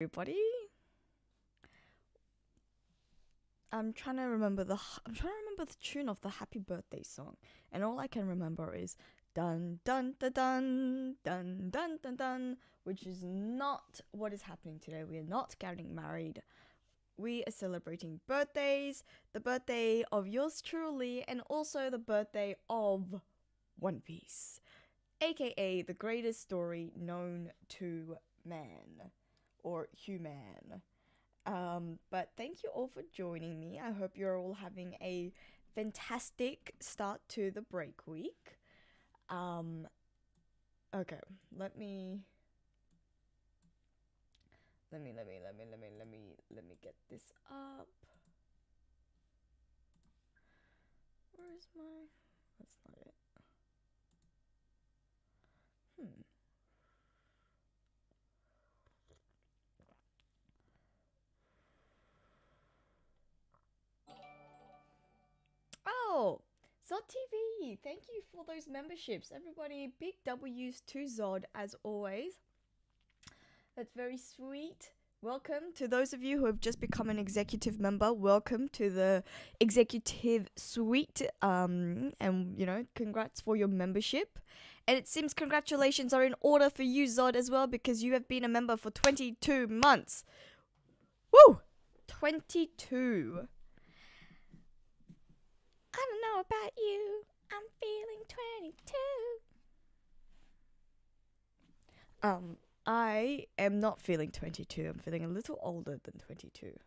Everybody. I'm trying to remember the tune of the happy birthday song, and all I can remember is dun dun dun dun dun dun dun dun, which is not what is happening today. We are not getting married. We are celebrating birthdays, the birthday of yours truly, and also the birthday of One Piece, aka the greatest story known to man or human. But thank you all for joining me. I hope you're all having a fantastic start to the break week. Okay, let me get this up. Where is my? That's not it. Oh, Zod TV, thank you for those memberships. Everybody, big W's to Zod as always. That's very sweet. Welcome to those of you who have just become an executive member. Welcome to the executive suite. And congrats for your membership. And it seems congratulations are in order for you, Zod, as well, because you have been a member for 22 months. Woo! 22. I don't know about you. I'm feeling 22. I am not feeling 22. I'm feeling a little older than 22.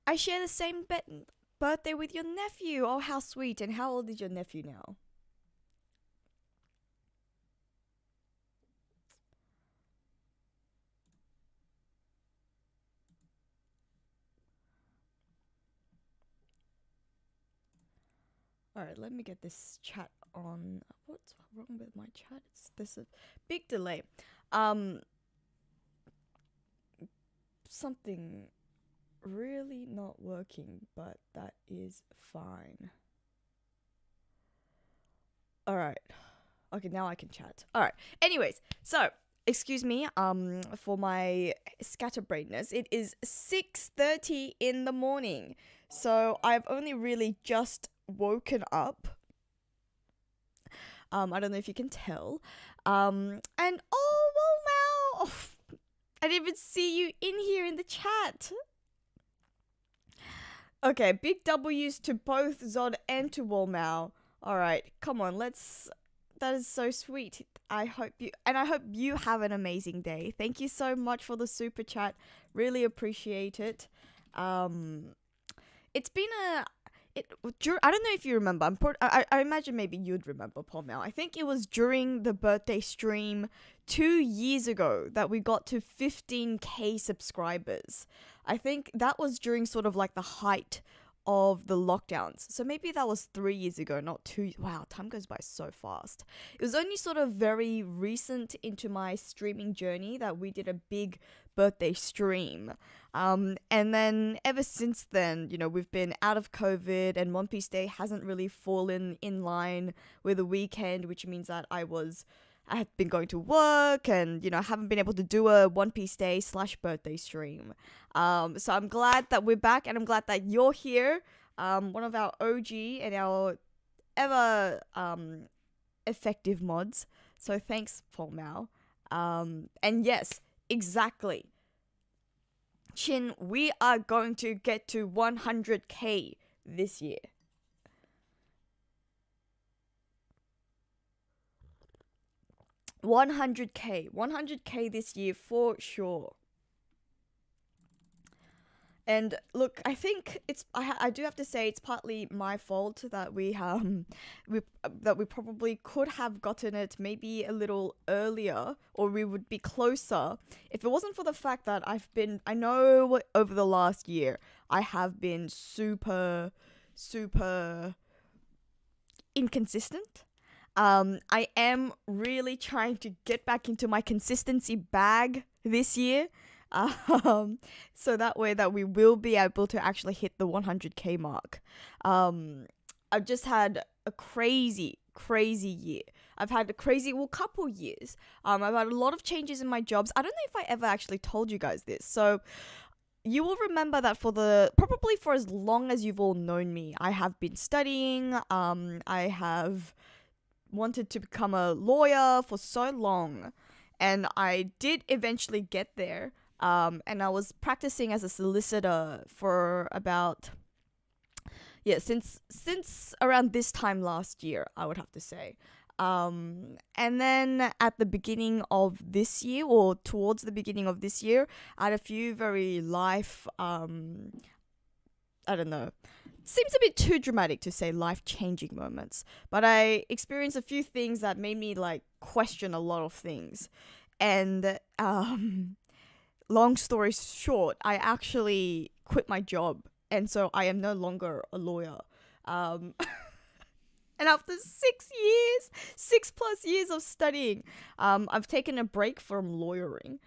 I share the same birthday with your nephew. Oh, how sweet. And how old is your nephew now? Alright, let me get this chat on. What's wrong with my chat? There's a big delay. Something really not working, but that is fine. Alright. Okay, now I can chat. Alright. Anyways, so excuse me for my scatterbrainedness. It is 6:30 in the morning. So I've only really just woken up. I don't know if you can tell. And oh well now. Oh, I didn't even see you in here in the chat. Okay, big W's to both Zod and to Walmau. Alright, come on, that is so sweet. I hope you have an amazing day. Thank you so much for the super chat. Really appreciate it. It's been I don't know if you remember. I imagine maybe you'd remember, Paul Mel. I think it was during the birthday stream 2 years ago that we got to 15k subscribers. I think that was during sort of like the height of the lockdowns. So maybe that was 3 years ago, not 2. Wow, time goes by so fast. It was only sort of very recent into my streaming journey that we did a big birthday stream. And then ever since then, we've been out of COVID and One Piece Day hasn't really fallen in line with the weekend, which means that I have been going to work and, I haven't been able to do a One Piece Day / birthday stream. So I'm glad that we're back and I'm glad that you're here. One of our OG and our ever effective mods. So thanks, Paul Mao. And yes, exactly. Chin, we are going to get to 100k this year. 100k this year for sure. And look, I think I do have to say it's partly my fault that we probably could have gotten it maybe a little earlier, or we would be closer if it wasn't for the fact that I know over the last year I have been super inconsistent. I am really trying to get back into my consistency bag this year. So that way that we will be able to actually hit the 100k mark. I've just had a crazy year. I've had a crazy, well, couple years. I've had a lot of changes in my jobs. I don't know if I ever actually told you guys this. So you will remember that probably for as long as you've all known me, I have been studying. I have wanted to become a lawyer for so long, and I did eventually get there. And I was practicing as a solicitor for about since around this time last year, I would have to say. And then at the beginning of this year, or towards the beginning of this year, I had a few very I don't know, seems a bit too dramatic to say life-changing moments, but I experienced a few things that made me like question a lot of things. And long story short, I actually quit my job, and so I am no longer a lawyer. And after 6+ years of studying, I've taken a break from lawyering.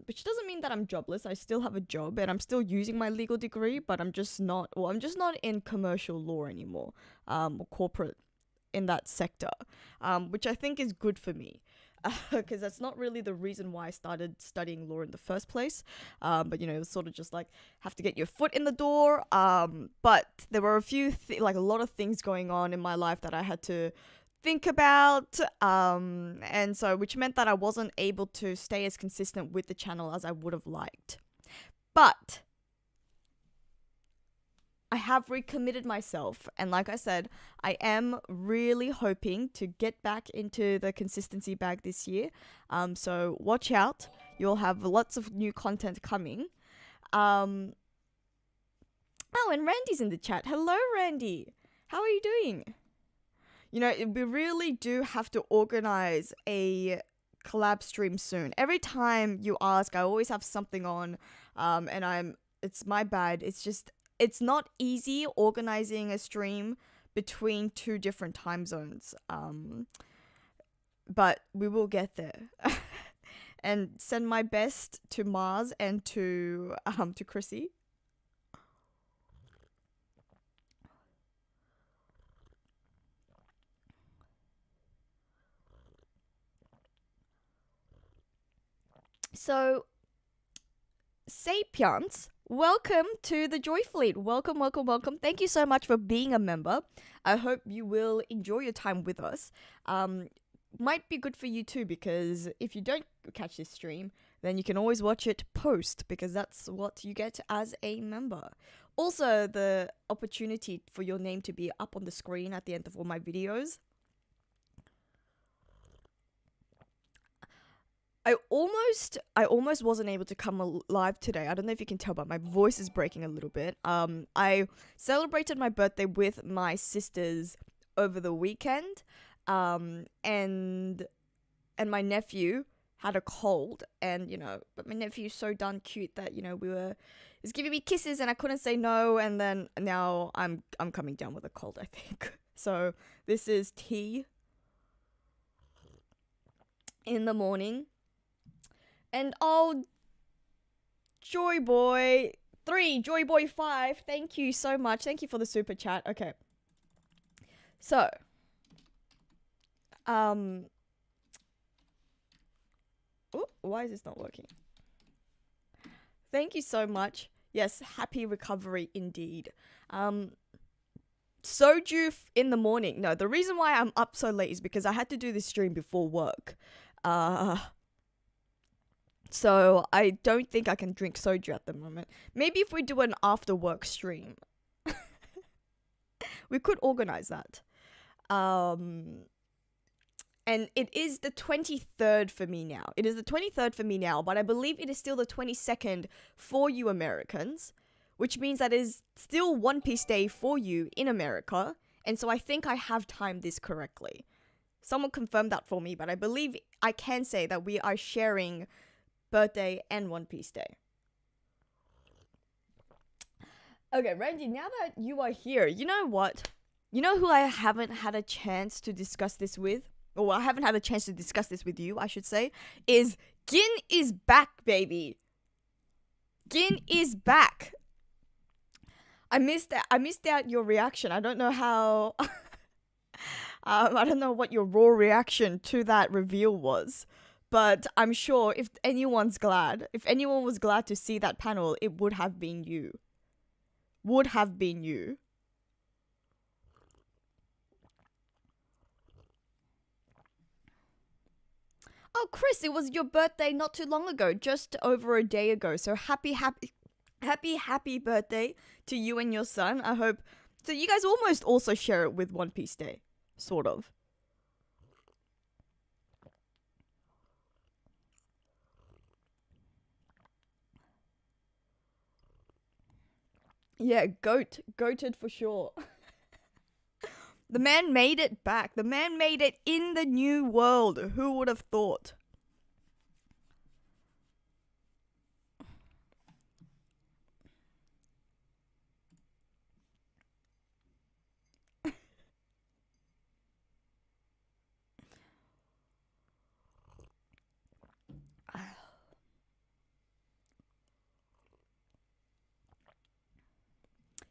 Which doesn't mean that I'm jobless. I still have a job and I'm still using my legal degree, but I'm just not in commercial law anymore, or corporate in that sector, which I think is good for me. Because that's not really the reason why I started studying law in the first place. But it was sort of just like, have to get your foot in the door. But there were a lot of things going on in my life that I had to think about. And so, which meant that I wasn't able to stay as consistent with the channel as I would have liked. But I have recommitted myself, and like I said, I am really hoping to get back into the consistency bag this year. So watch out. You'll have lots of new content coming. Oh, and Randy's in the chat. Hello, Randy. How are you doing? We really do have to organize a collab stream soon. Every time you ask, I always have something on, and it's my bad. It's not easy organizing a stream between two different time zones. But we will get there. And send my best to Mars and to Chrissy. So, Sapiens, welcome to the JoyFleet. Welcome. Thank you so much for being a member. I hope you will enjoy your time with us. Might be good for you too, because if you don't catch this stream, then you can always watch it post, because that's what you get as a member. Also, the opportunity for your name to be up on the screen at the end of all my videos. I almost wasn't able to come live today. I don't know if you can tell, but my voice is breaking a little bit. I celebrated my birthday with my sisters over the weekend, and my nephew had a cold, and but my nephew's so darn cute that he's giving me kisses, and I couldn't say no, and then now I'm coming down with a cold, I think. So this is tea in the morning. And Joy Boy 3, Joy Boy 5, thank you so much. Thank you for the super chat. Okay. So, why is this not working? Thank you so much. Yes, happy recovery indeed. Soju in the morning. No, the reason why I'm up so late is because I had to do this stream before work. So I don't think I can drink soju at the moment. Maybe if we do an after work stream. We could organize that. And it is the 23rd for me now. It is the 23rd for me now, but I believe it is still the 22nd for you Americans, which means that it is still One Piece Day for you in America. And so I think I have timed this correctly. Someone confirmed that for me, but I believe I can say that we are sharing birthday and One Piece Day. Okay, Randy, now that you are here, you know what? You know who I haven't had a chance to discuss this with? Or I haven't had a chance to discuss this with you, I should say, is Gin is back, baby. Gin is back. I missed out your reaction. I don't know how I don't know what your raw reaction to that reveal was. But I'm sure if anyone was glad to see that panel, it would have been you. Would have been you. Oh, Chris, it was your birthday not too long ago, just over a day ago. So happy birthday to you and your son. I hope. So you guys almost also share it with One Piece Day, sort of. Yeah, goated for sure. The man made it back. The man made it in the new world. Who would have thought?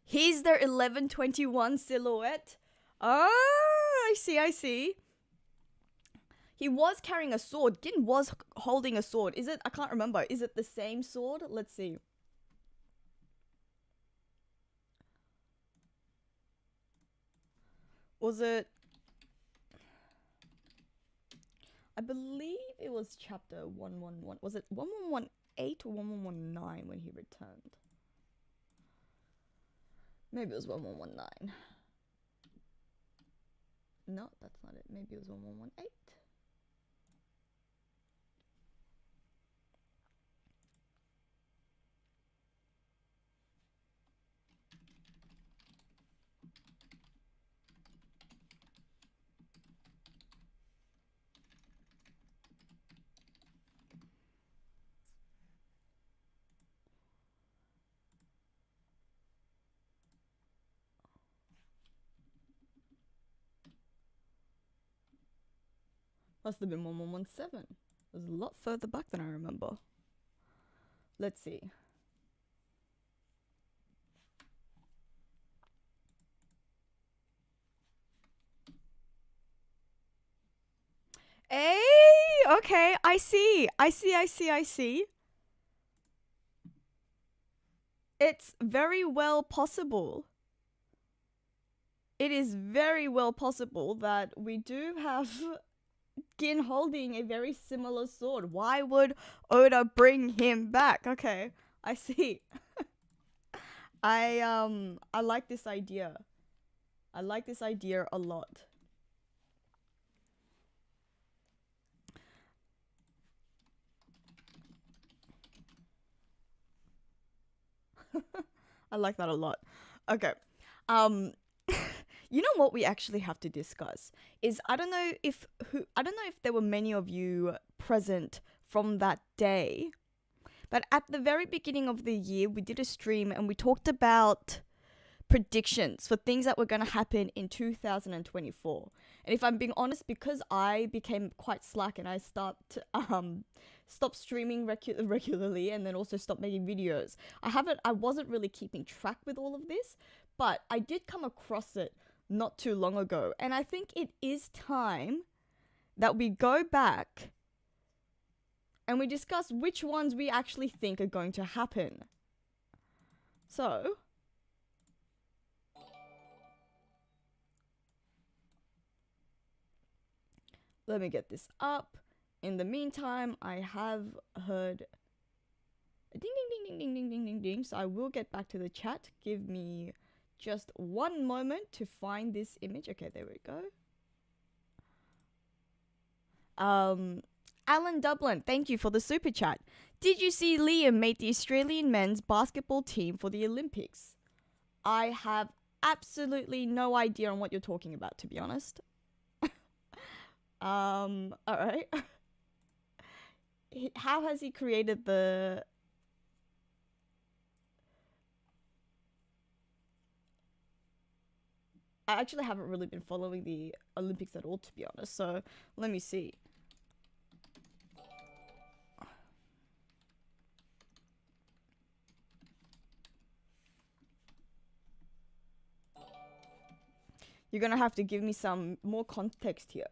He's their 1121 silhouette. Oh, I see. He was carrying a sword. Gin was holding a sword. Is it? I can't remember. Is it the same sword? Let's see. Was it? I believe it was chapter 111. Was it 1118 or 1119 when he returned? Maybe it was 1119. No, that's not it. Maybe it was 1118. Must have been 1117. It was a lot further back than I remember. Let's see. Hey, okay, I see. It's very well possible. It is very well possible that we do have Gin holding a very similar sword. Why would Oda bring him back? Okay, I see. I like this idea. I like this idea a lot. I like that a lot. Okay. You know what we actually have to discuss is I don't know if there were many of you present from that day, but at the very beginning of the year we did a stream and we talked about predictions for things that were going to happen in 2024. And if I'm being honest, because I became quite slack and I stopped streaming regularly and then also stopped making videos, I wasn't really keeping track with all of this, but I did come across it not too long ago, and I think it is time that we go back and we discuss which ones we actually think are going to happen. So let me get this up. In the meantime, I have heard a ding ding ding ding ding ding ding ding, so I will get back to the chat. Give me just one moment to find this image. Okay, there we go. Alan Dublin, thank you for the super chat. Did you see Liam made the Australian men's basketball team for the Olympics? I have absolutely no idea on what you're talking about, to be honest. Alright. How has he created the... I actually haven't really been following the Olympics at all, to be honest. So let me see. You're gonna have to give me some more context here.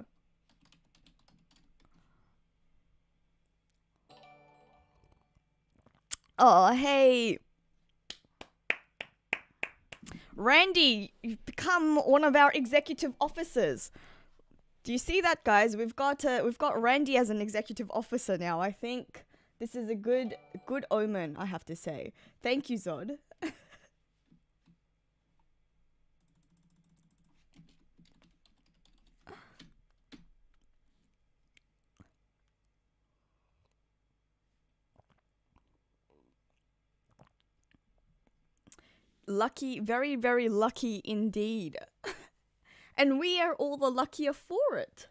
Oh, hey. Randy, you've become one of our executive officers. Do you see that, guys? We've got Randy as an executive officer now. I think this is a good omen, I have to say. Thank you, Zod. Lucky, very, very lucky indeed. And we are all the luckier for it.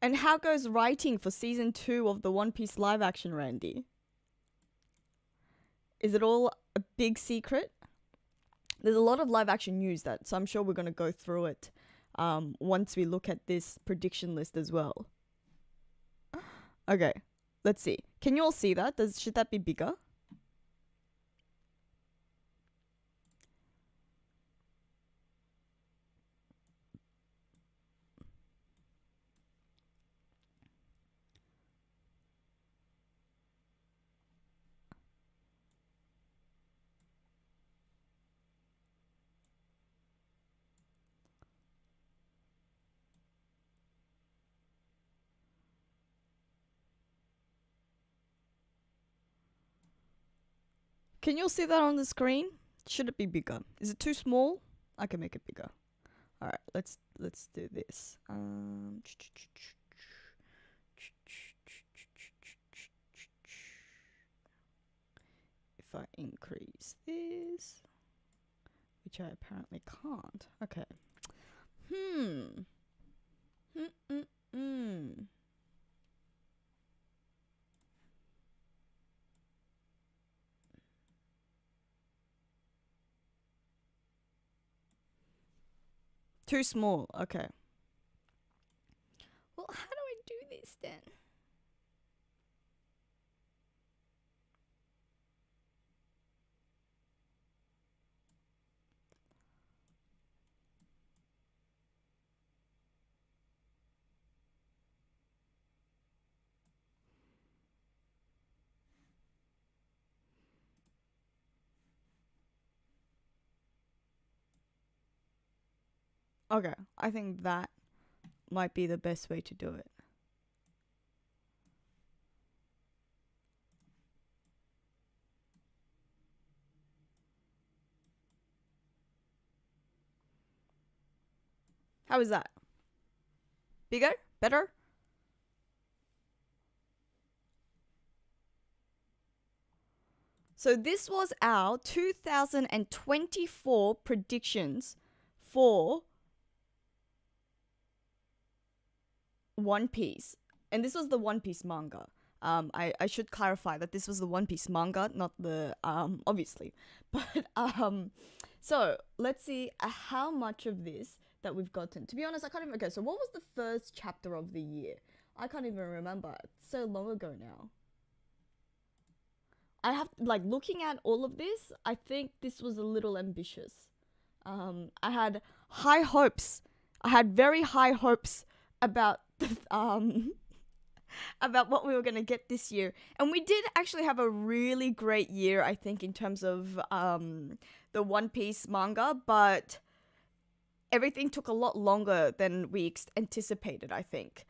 And how goes writing for season 2 of the One Piece live action, Randy? Is it all a big secret? There's a lot of live action news so I'm sure we're going to go through it once we look at this prediction list as well. Okay, let's see. Can you all see that? Should that be bigger? Can you all see that on the screen? Should it be bigger? Is it too small? I can make it bigger. All right, let's do this. If I increase this, which I apparently can't. Okay. Too small. Okay. Well, how do I do this then? Okay, I think that might be the best way to do it. How is that? Bigger? Better? So this was our 2024 predictions for One Piece. And this was the One Piece manga. I should clarify that this was the One Piece manga, not the, obviously. But, so let's see how much of this that we've gotten. To be honest, I can't even, okay, so what was the first chapter of the year? I can't even remember. It's so long ago now. I have, like, looking at all of this, I think this was a little ambitious. I had high hopes. I had very high hopes about about what we were going to get this year. And we did actually have a really great year, I think, in terms of the One Piece manga, but everything took a lot longer than we anticipated, I think.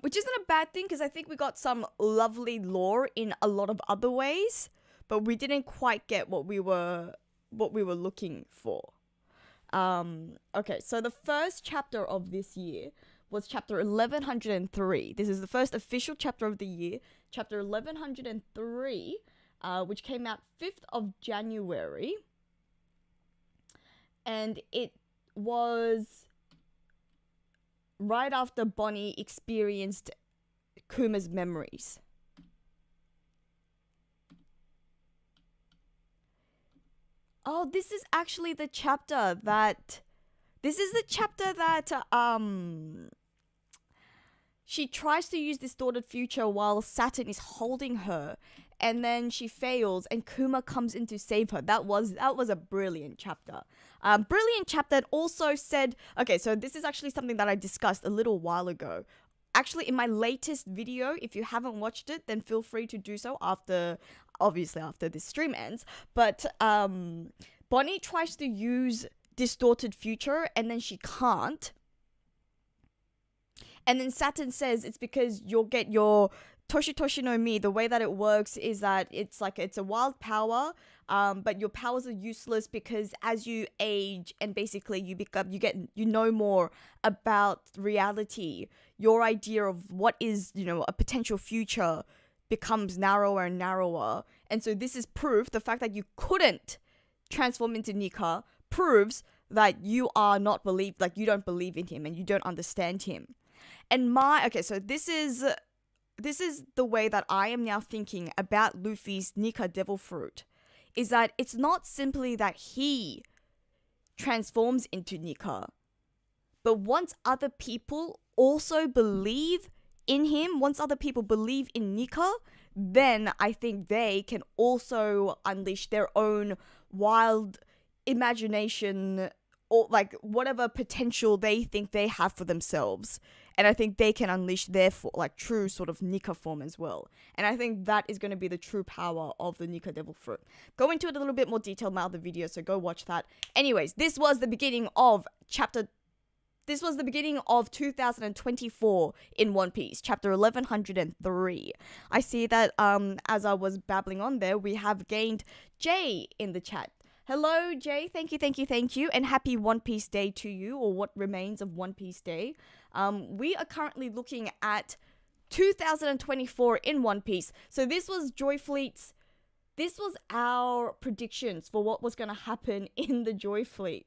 Which isn't a bad thing, because I think we got some lovely lore in a lot of other ways, but we didn't quite get what we were looking for. Okay, so the first chapter of this year was chapter 1103. This is the first official chapter of the year, chapter 1103, which came out 5th of January. And it was right after Bonnie experienced Kuma's memories. Oh, this is actually the chapter that she tries to use distorted future while Saturn is holding her, and then she fails and Kuma comes in to save her. That was a brilliant chapter. Brilliant chapter. And also said, okay, so this is actually something that I discussed a little while ago. Actually, in my latest video, if you haven't watched it, then feel free to do so after this stream ends. But Bonnie tries to use distorted future and then she can't. And then Saturn says it's because you'll get your Toshi no Mi. The way that it works is that it's a wild power, but your powers are useless because as you age and basically you know more about reality, your idea of what is, a potential future becomes narrower and narrower. And so this is proof, the fact that you couldn't transform into Nika proves that you are not you don't believe in him and you don't understand him. And so this is the way that I am now thinking about Luffy's Nika Devil Fruit, is that it's not simply that he transforms into Nika, but once other people also believe in him, once other people believe in Nika, then I think they can also unleash their own wild imagination or whatever potential they think they have for themselves. And I think they can unleash their true sort of Nika form as well. And I think that is going to be the true power of the Nika Devil Fruit. Go into it a little bit more detail in my other video, so go watch that. Anyways, this was the beginning of 2024 in One Piece, chapter 1103. I see that as I was babbling on there, we have gained Jay in the chat. Hello, Jay. Thank you. And happy One Piece Day to you, or what remains of One Piece Day. We are currently looking at 2024 in One Piece. So this was our predictions for what was going to happen in the JoyFleet,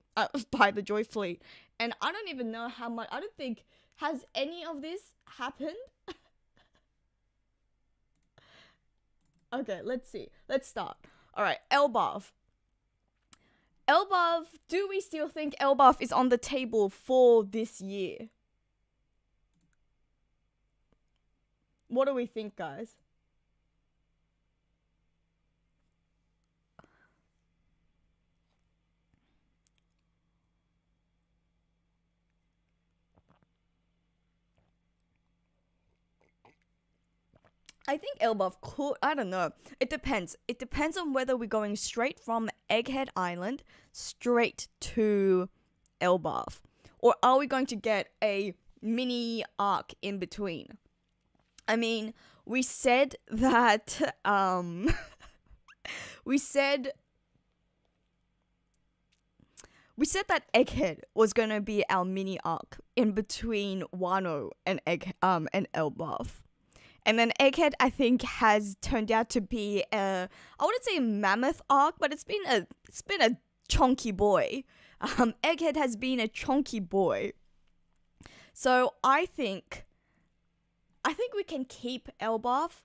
by the JoyFleet. And I don't even know how much, I don't think, has any of this happened? Okay, let's see. Let's start. All right, Elbaf, do we still think Elbaf is on the table for this year? What do we think, guys? I think Elbaf could, I don't know. It depends. It depends on whether we're going straight from Egghead Island straight to Elbaf. Or are we going to get a mini arc in between? I mean, we said that, we said that Egghead was going to be our mini arc in between Wano and Elbaf. And then Egghead, I think, has turned out to be I wouldn't say a mammoth arc, but it's been a chonky boy. Egghead has been a chonky boy. So I think we can keep Elbaf.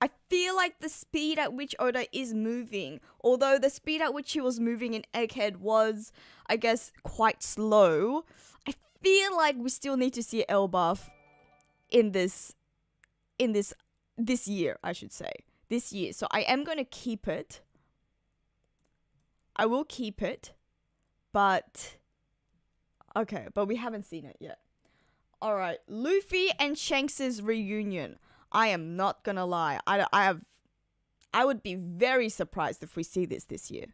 I feel like the speed at which Oda is moving, although the speed at which he was moving in Egghead was, I guess, quite slow, I feel like we still need to see Elbaf in this year, I should say. This year. So I am going to keep it. I will keep it. But we haven't seen it yet. Alright, Luffy and Shanks' reunion. I am not gonna lie. I would be very surprised if we see this year.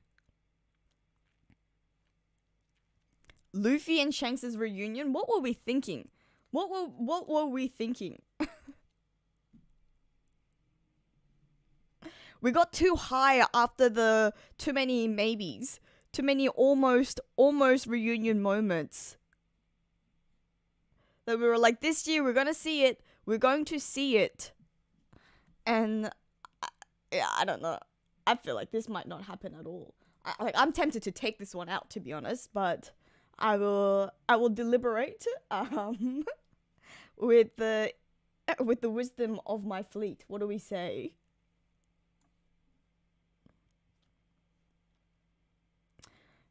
Luffy and Shanks' reunion? What were we thinking? What were we thinking? We got too high after the too many maybes. Too many almost reunion moments. That we were like, this year we're gonna see it. We're going to see it. And I don't know. I feel like this might not happen at all. I'm tempted to take this one out, to be honest, but I will deliberate. with the wisdom of my fleet. What do we say?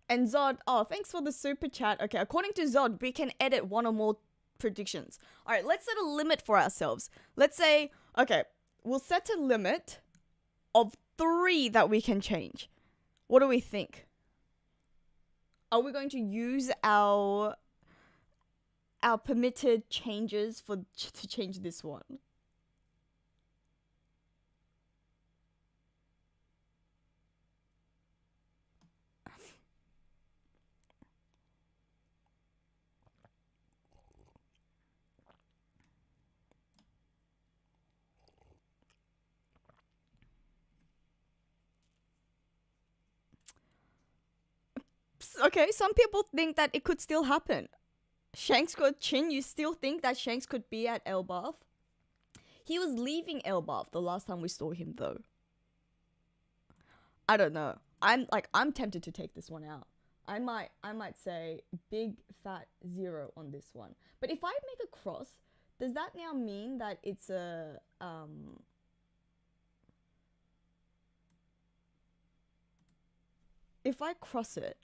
And Zod, oh, thanks for the super chat. Okay, according to Zod, we can edit one or more predictions. All right, let's set a limit for ourselves. Let's say, okay, we'll set a limit of 3 that we can change. What do we think? Are we going to use our permitted changes to change this one? Okay, some people think that it could still happen. Shanks got Chin, you still think that Shanks could be at Elbaf? He was leaving Elbaf the last time we saw him though. I don't know. I'm tempted to take this one out. I might say big fat 0 on this one. But if I make a cross, does that now mean that it's a if I cross it,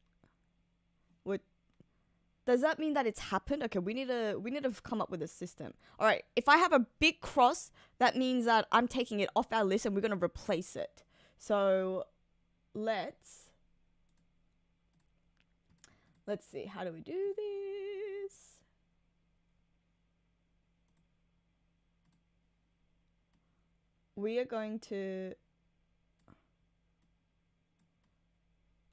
does that mean that it's happened? Okay, we need to come up with a system. All right, if I have a big cross, that means that I'm taking it off our list and we're going to replace it. So let's see. How do we do this? We are going to...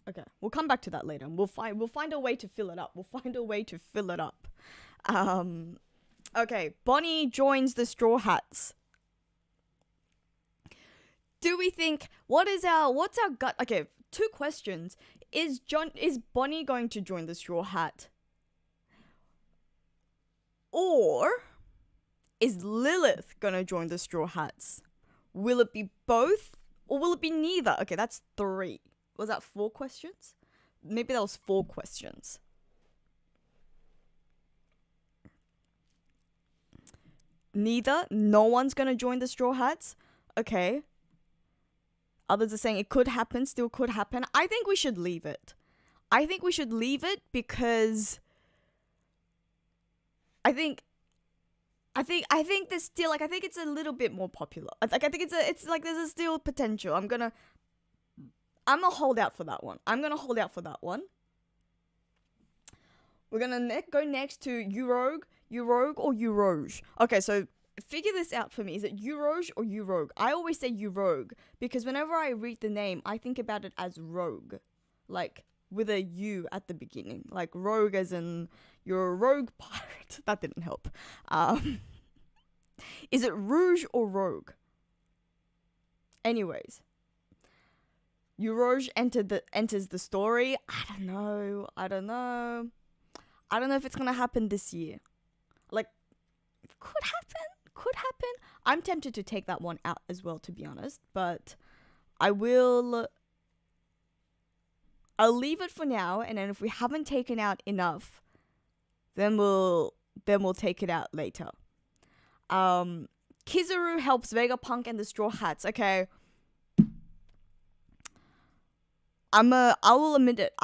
Okay, we'll come back to that later. We'll find a way to fill it up. Okay, Bonnie joins the Straw Hats. Do we think what's our gut? Okay, 2 questions. Is Bonnie going to join the Straw Hat? Or is Lilith gonna join the Straw Hats? Will it be both or will it be neither? Okay, that's 3. Was that 4 questions? Maybe that was 4 questions. Neither? No one's gonna join the Straw Hats? Okay. Others are saying it could happen, still could happen. I think we should leave it. Because I think there's still, I think it's a little bit more popular. I think it's there's a still potential. I'm gonna hold out for that one. We're gonna go next to Uroge or Uroge. Okay, so figure this out for me. Is it Uroge or Uroge? I always say Uroge because whenever I read the name, I think about it as rogue. Like with a U at the beginning. Like rogue as in you're a rogue pirate. That didn't help. Is it Rouge or Rogue? Anyways. Uroge enters the story. I don't know if it's gonna happen this year. Like, could happen. I'm tempted to take that one out as well, to be honest. But I'll leave it for now, and then if we haven't taken out enough, then we'll take it out later. Kizaru helps Vegapunk and the Straw Hats. Okay. I will admit it.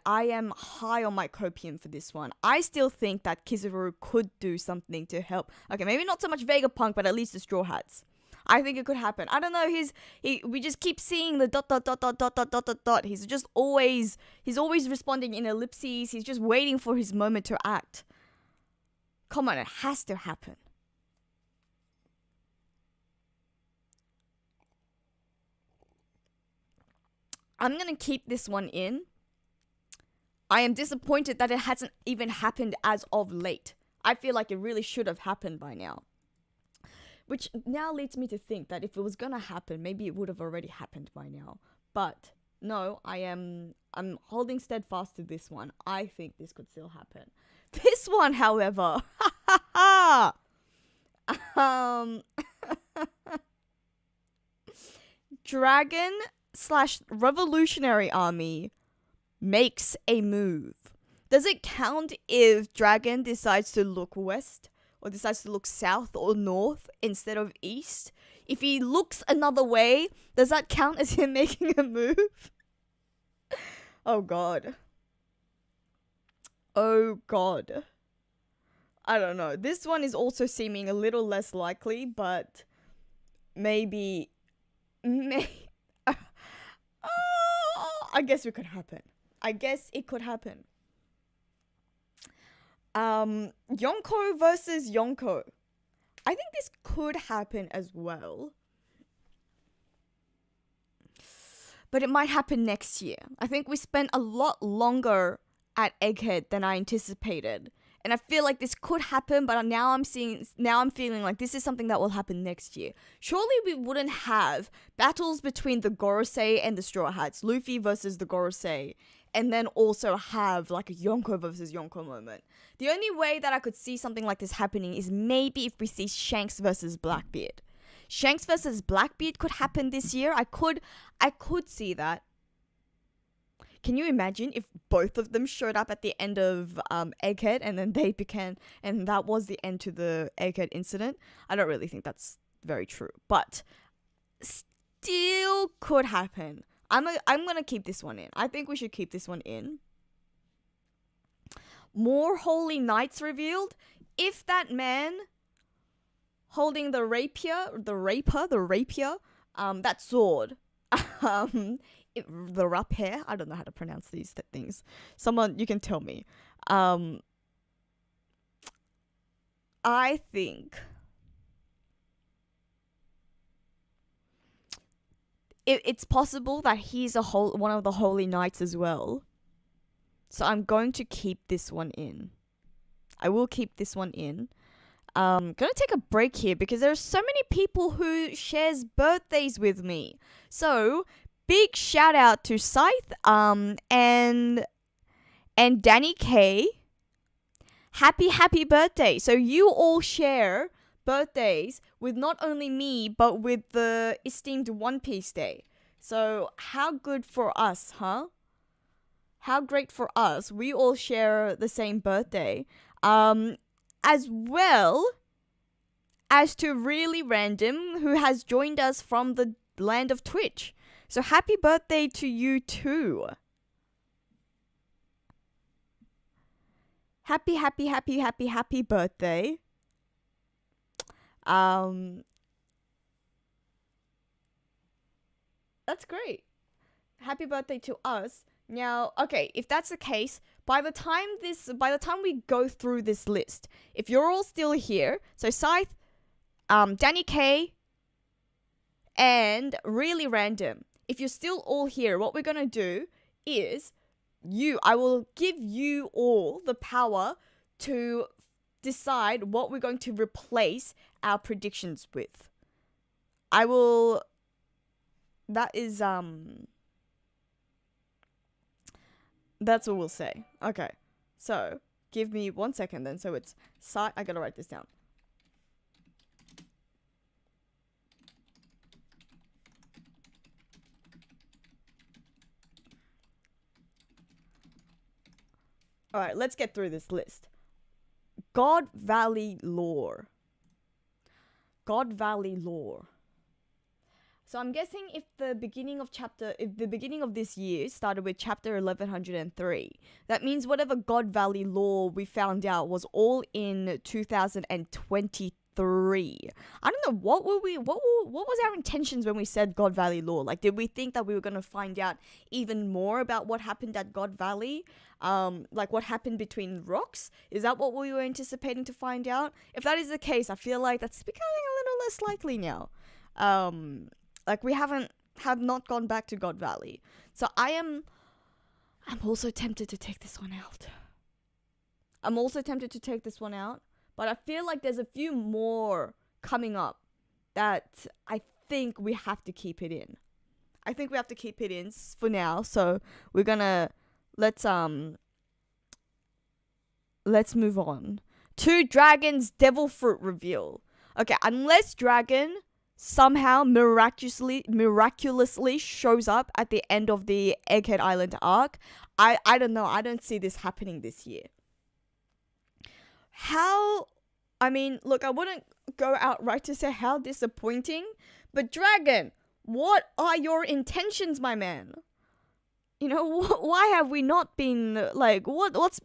I am high on my copium for this one. I still think that Kizaru could do something to help. Okay, maybe not so much Vegapunk, but at least the Straw Hats. I think it could happen. I don't know. We just keep seeing the ... He's always responding in ellipses. He's just waiting for his moment to act. Come on, it has to happen. I'm going to keep this one in. I am disappointed that it hasn't even happened as of late. I feel like it really should have happened by now. Which now leads me to think that if it was going to happen, maybe it would have already happened by now. But no, I'm holding steadfast to this one. I think this could still happen. This one, however, Dragon/Revolutionary Army makes a move. Does it count if Dragon decides to look west or decides to look south or north instead of east, if he looks another way, does that count as him making a move? Oh god. Oh god. I don't know. This one is also seeming a little less likely, but maybe... I guess it could happen. I guess it could happen. Yonko versus Yonko. I think this could happen as well. But it might happen next year. I think we spent a lot longer at Egghead than I anticipated. And I feel like this could happen, but now I'm feeling like this is something that will happen next year. Surely we wouldn't have battles between the Gorosei and the Straw Hats, Luffy versus the Gorosei, and then also have like a Yonko versus Yonko moment. The only way that I could see something like this happening is maybe if we see Shanks versus Blackbeard. Shanks versus Blackbeard could happen this year. I could see that. Can you imagine if both of them showed up at the end of Egghead and then and that was the end to the Egghead incident? I don't really think that's very true, but still could happen. I'm gonna keep this one in. I think we should keep this one in. More Holy Knights revealed. If that man holding the rapier, that sword, the rapier, I don't know how to pronounce these things. Someone, you can tell me. I think it's possible that he's one of the Holy Knights as well. So I'm going to keep this one in. I will keep this one in. Gonna take a break here because there's so many people who shares birthdays with me. So big shout out to Scythe, and Danny K. Happy birthday. So you all share birthdays with not only me, but with the esteemed One Piece Day. So how good for us, huh? How great for us. We all share the same birthday. As well as to Really Random, who has joined us from the land of Twitch. So happy birthday to you too. Happy birthday. That's great. Happy birthday to us. Now, okay, if that's the case, by the time we go through this list, if you're all still here, so Scythe, Danny K, and Really Random, if you're still all here, what we're gonna do is I will give you all the power to decide what we're going to replace our predictions with. That's what we'll say. Okay. So, give me 1 second then. So it's I gotta write this down. Alright, let's get through this list. God Valley lore. God Valley lore. So I'm guessing if the beginning of this year started with chapter 1103, that means whatever God Valley lore we found out was all in 2023. I don't know, what was our intentions when we said God Valley lore? Like, did we think that we were going to find out even more about what happened at God Valley? Like what happened between rocks? Is that what we were anticipating to find out? If that is the case, I feel like that's becoming a little less likely now. Like we have not gone back to God Valley. So I'm also tempted to take this one out. But I feel like there's a few more coming up that I think we have to keep it in. For now. So we're gonna let's move on to Dragon's Devil Fruit reveal. Okay, unless Dragon somehow miraculously shows up at the end of the Egghead Island arc, I don't know. I don't see this happening this year. How I mean, look, I wouldn't go outright to say how disappointing, but Dragon, what are your intentions, my man? You know, why have we not been like what's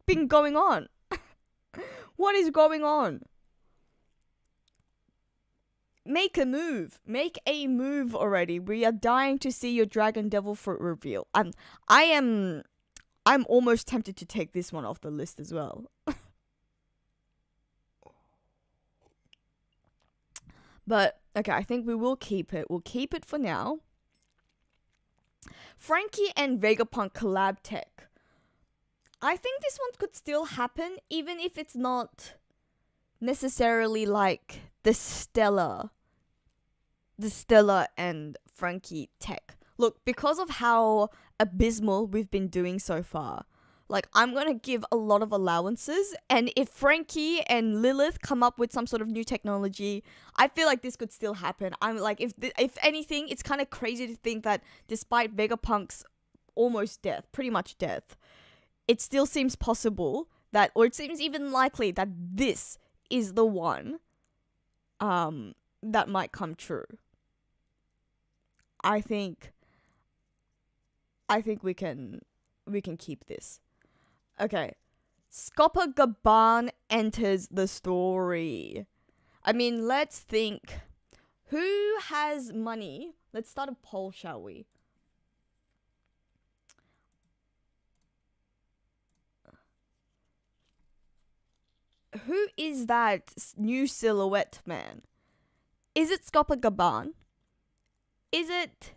been going on? What is going on? Make a move. Make a move already. We are dying to see your Dragon Devil Fruit reveal. I'm almost tempted to take this one off the list as well. But okay, I think we will keep it. We'll keep it for now. Frankie and Vegapunk collab tech. I think this one could still happen, even if it's not necessarily like the Stella and Frankie tech. Look, because of how abysmal we've been doing so far, like, I'm gonna give a lot of allowances, and if Frankie and Lilith come up with some sort of new technology, I feel like this could still happen. I'm like, if anything, it's kind of crazy to think that despite Vegapunk's almost death, pretty much death, it still seems possible that, or it seems even likely that this is the one that might come true. I think we can keep this. Okay. Scopper Gaban enters the story. I mean, let's think. Who has money? Let's start a poll, shall we? Who is that new silhouette man? Is it Scopper Gaban? Is it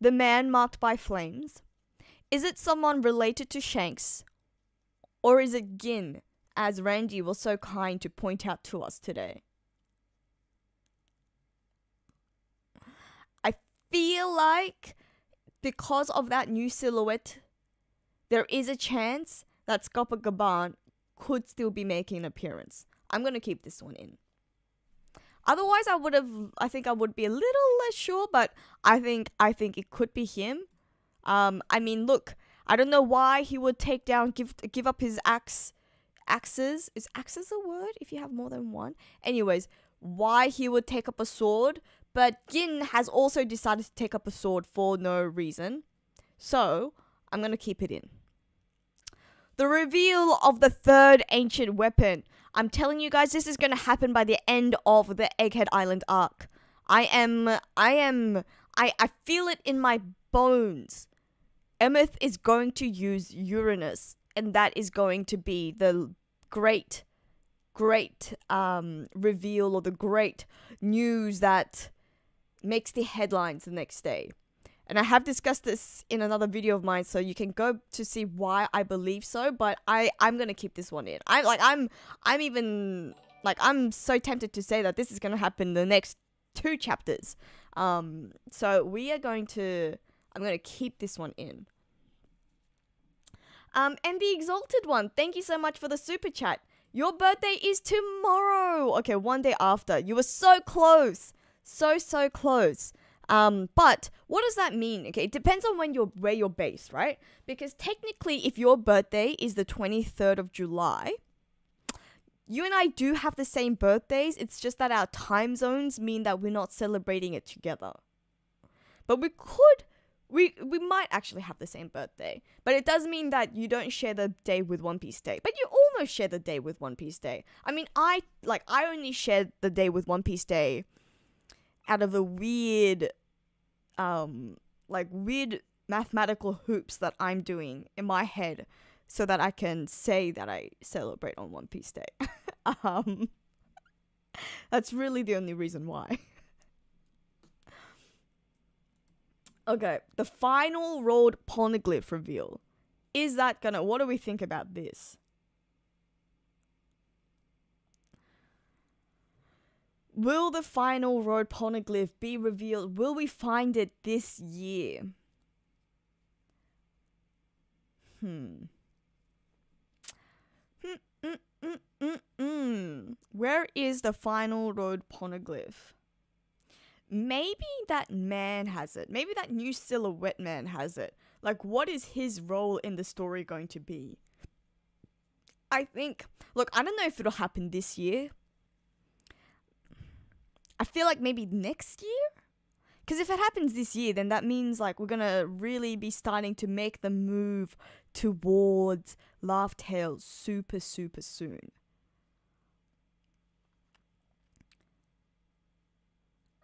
the man marked by flames? Is it someone related to Shanks? Or is it Gin, as Randy was so kind to point out to us today? I feel like because of that new silhouette, there is a chance that Scopper Gaban could still be making an appearance. I'm going to keep this one in. Otherwise, I think I would be a little less sure, but I think it could be him. I mean, look, I don't know why he would give up his axes. Is axes a word if you have more than one? Anyways, why he would take up a sword, but Gin has also decided to take up a sword for no reason. So, I'm going to keep it in. The reveal of the third ancient weapon. I'm telling you guys, this is going to happen by the end of the Egghead Island arc. I feel it in my bones. Emeth is going to use Uranus, and that is going to be the great reveal, or the great news that makes the headlines the next day. And I have discussed this in another video of mine, so you can go to see why I believe so, but I'm going to keep this one in. I'm so tempted to say that this is going to happen in the next 2 chapters. So I'm going to keep this one in. And the Exalted One, thank you so much for the super chat. Your birthday is tomorrow. Okay, one day after. You were so close. So close. But what does that mean? Okay, it depends on where you're based, right? Because technically, if your birthday is the 23rd of July, you and I do have the same birthdays. It's just that our time zones mean that we're not celebrating it together. But we might actually have the same birthday. But it does mean that you don't share the day with One Piece Day. But you almost share the day with One Piece Day. I mean, I only shared the day with One Piece Day out of the weird mathematical hoops that I'm doing in my head so that I can say that I celebrate on One Piece Day. That's really the only reason why. Okay, the final road poneglyph reveal. What do we think about this? Will the final road poneglyph be revealed? Will we find it this year? Where is the final road poneglyph? Maybe that man has it. Maybe that new silhouette man has it. Like, what is his role in the story going to be? I think, look, I don't know if it'll happen this year. I feel like maybe next year? Because if it happens this year, then that means like we're gonna really be starting to make the move towards Laugh Tales super, super soon.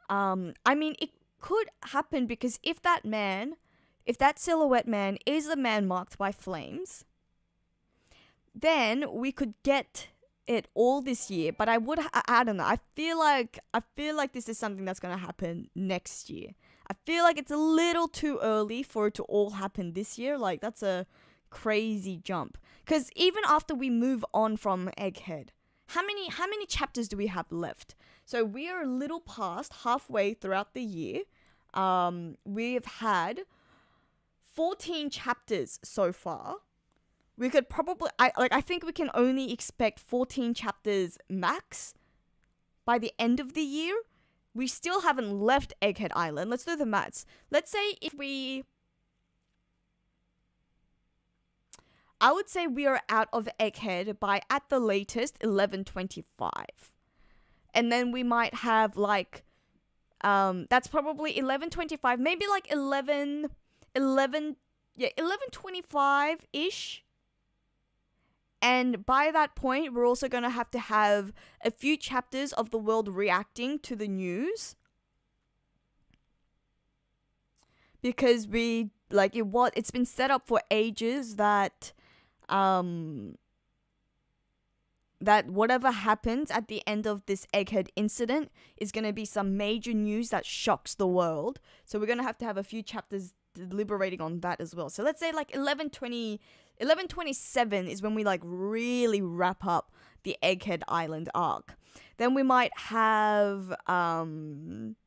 I mean, it could happen because if that silhouette man is the man marked by flames, then we could get it all this year. But I don't know. I feel like this is something that's gonna happen next year. I feel like it's a little too early for it to all happen this year. Like that's a crazy jump. Because even after we move on from Egghead, how many chapters do we have left? So we are a little past halfway throughout the year. We've had 14 chapters so far. We could probably, I think we can only expect 14 chapters max by the end of the year. We still haven't left Egghead Island. Let's do the maths. Let's say I would say we are out of Egghead by at the latest 11:25. And then we might have like, that's probably 11:25, maybe like 11:25-ish. And by that point, we're also going to have a few chapters of the world reacting to the news. Because it's been set up for ages that whatever happens at the end of this Egghead incident is going to be some major news that shocks the world. So we're going to have a few chapters deliberating on that as well. So let's say like 11:27 is when we like really wrap up the Egghead Island arc. Then we might have and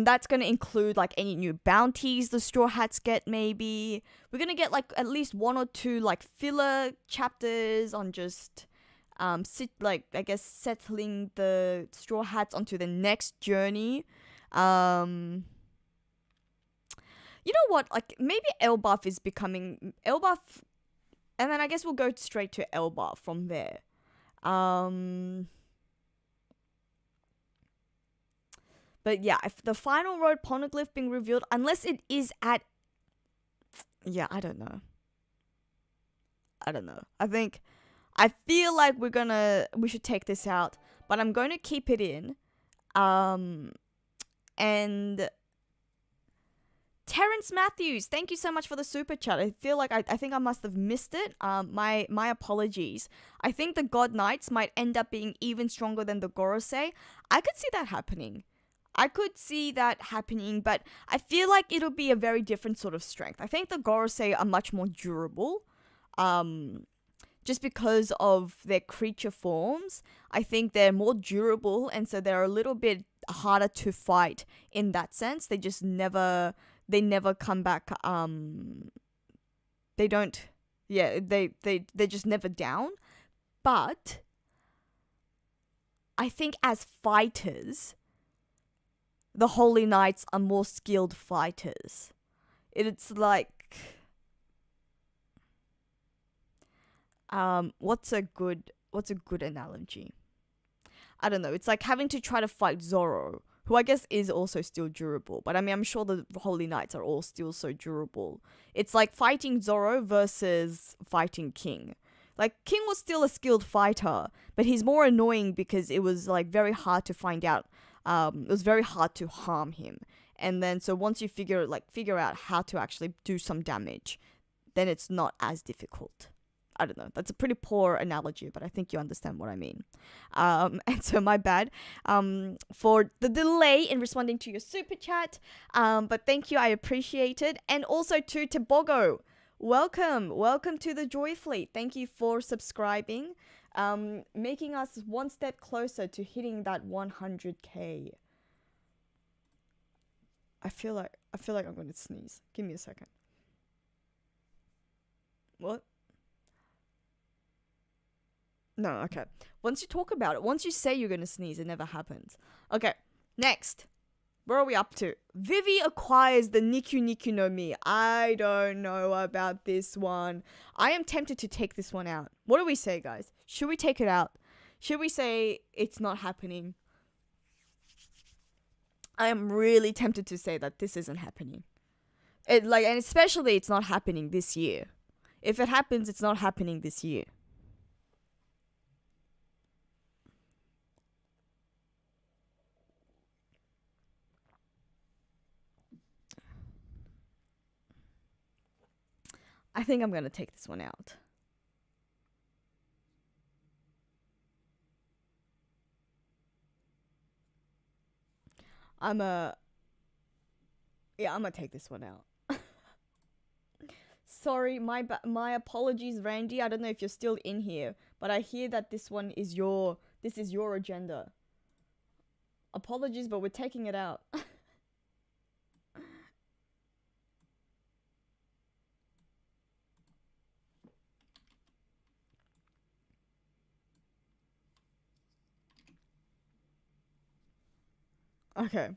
that's going to include like any new bounties the Straw Hats get. Maybe we're going to get like at least one or two like filler chapters on just settling the Straw Hats onto the next journey. You know what? Like maybe Elbaf is becoming Elbaf, and then I guess we'll go straight to Elbaf from there. But yeah, if the final road poneglyph being revealed, unless it is at, yeah, I don't know. I feel like we should take this out, but I'm going to keep it in. And Terrence Matthews, thank you so much for the super chat. I feel like I think I must have missed it. My apologies. I think the God Knights might end up being even stronger than the Gorosei. I could see that happening. But I feel like it'll be a very different sort of strength. I think the Gorosei are much more durable. Just because of their creature forms, I think they're more durable, and so they're a little bit harder to fight in that sense. They just never come back. They're just never down. But I think as fighters, the Holy Knights are more skilled fighters. It's like, what's a good analogy? I don't know. It's like having to try to fight Zoro, who I guess is also still durable. But I mean, I'm sure the Holy Knights are all still so durable. It's like fighting Zoro versus fighting King. Like, King was still a skilled fighter, but he's more annoying because it was like very hard to find out. It was very hard to harm him. And then so once you figure out how to actually do some damage, then it's not as difficult. I don't know. That's a pretty poor analogy, but I think you understand what I mean. And so my bad for the delay in responding to your super chat. But thank you. I appreciate it. And also to Tebogo. Welcome to the JoyFleet. Thank you for subscribing, making us one step closer to hitting that 100k. I feel like I'm going to sneeze. Give me a second. What? No, okay. Once you talk about it, once you say you're going to sneeze, it never happens. Okay, next. Where are we up to? Vivi acquires the Niku Niku no Mi. I don't know about this one. I am tempted to take this one out. What do we say, guys? Should we take it out? Should we say it's not happening? I am really tempted to say that this isn't happening. And especially it's not happening this year. If it happens, it's not happening this year. I think I'm gonna take this one out. I'm gonna take this one out. Sorry, my apologies, Randy. I don't know if you're still in here, but I hear that this is your agenda. Apologies, but we're taking it out. Okay.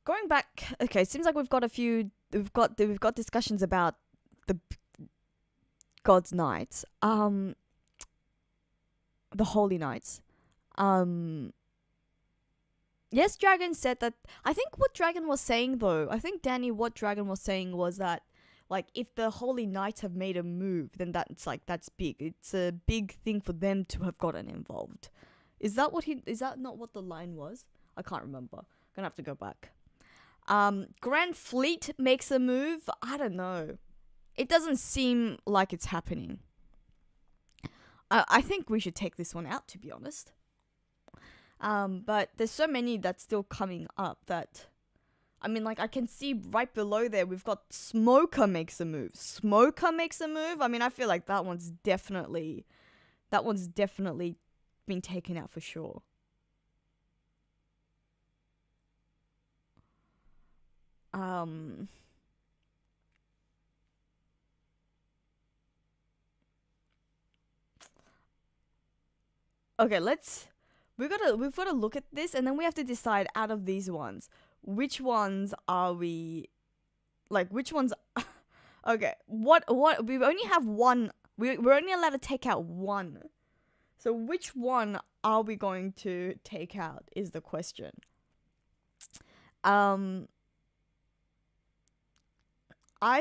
Going back. Okay, seems like we've got discussions about the God's Nights. The Holy Nights. Yes, Dragon said that. I think what Dragon was saying though, what Dragon was saying was that, like, if the Holy Knights have made a move, then that's big. It's a big thing for them to have gotten involved. Is that not what the line was? I can't remember. Gonna have to go back. Grand Fleet makes a move. I don't know. It doesn't seem like it's happening. I think we should take this one out, to be honest. But there's so many that's still coming up that, I mean, like, I can see right below there, we've got Smoker makes a move. I mean, I feel like that one's definitely been taken out for sure. Okay, we've got to look at this, and then we have to decide out of these ones, which ones are we, which ones. Okay, what we only have one. We're only allowed to take out one. So which one are we going to take out is the question. I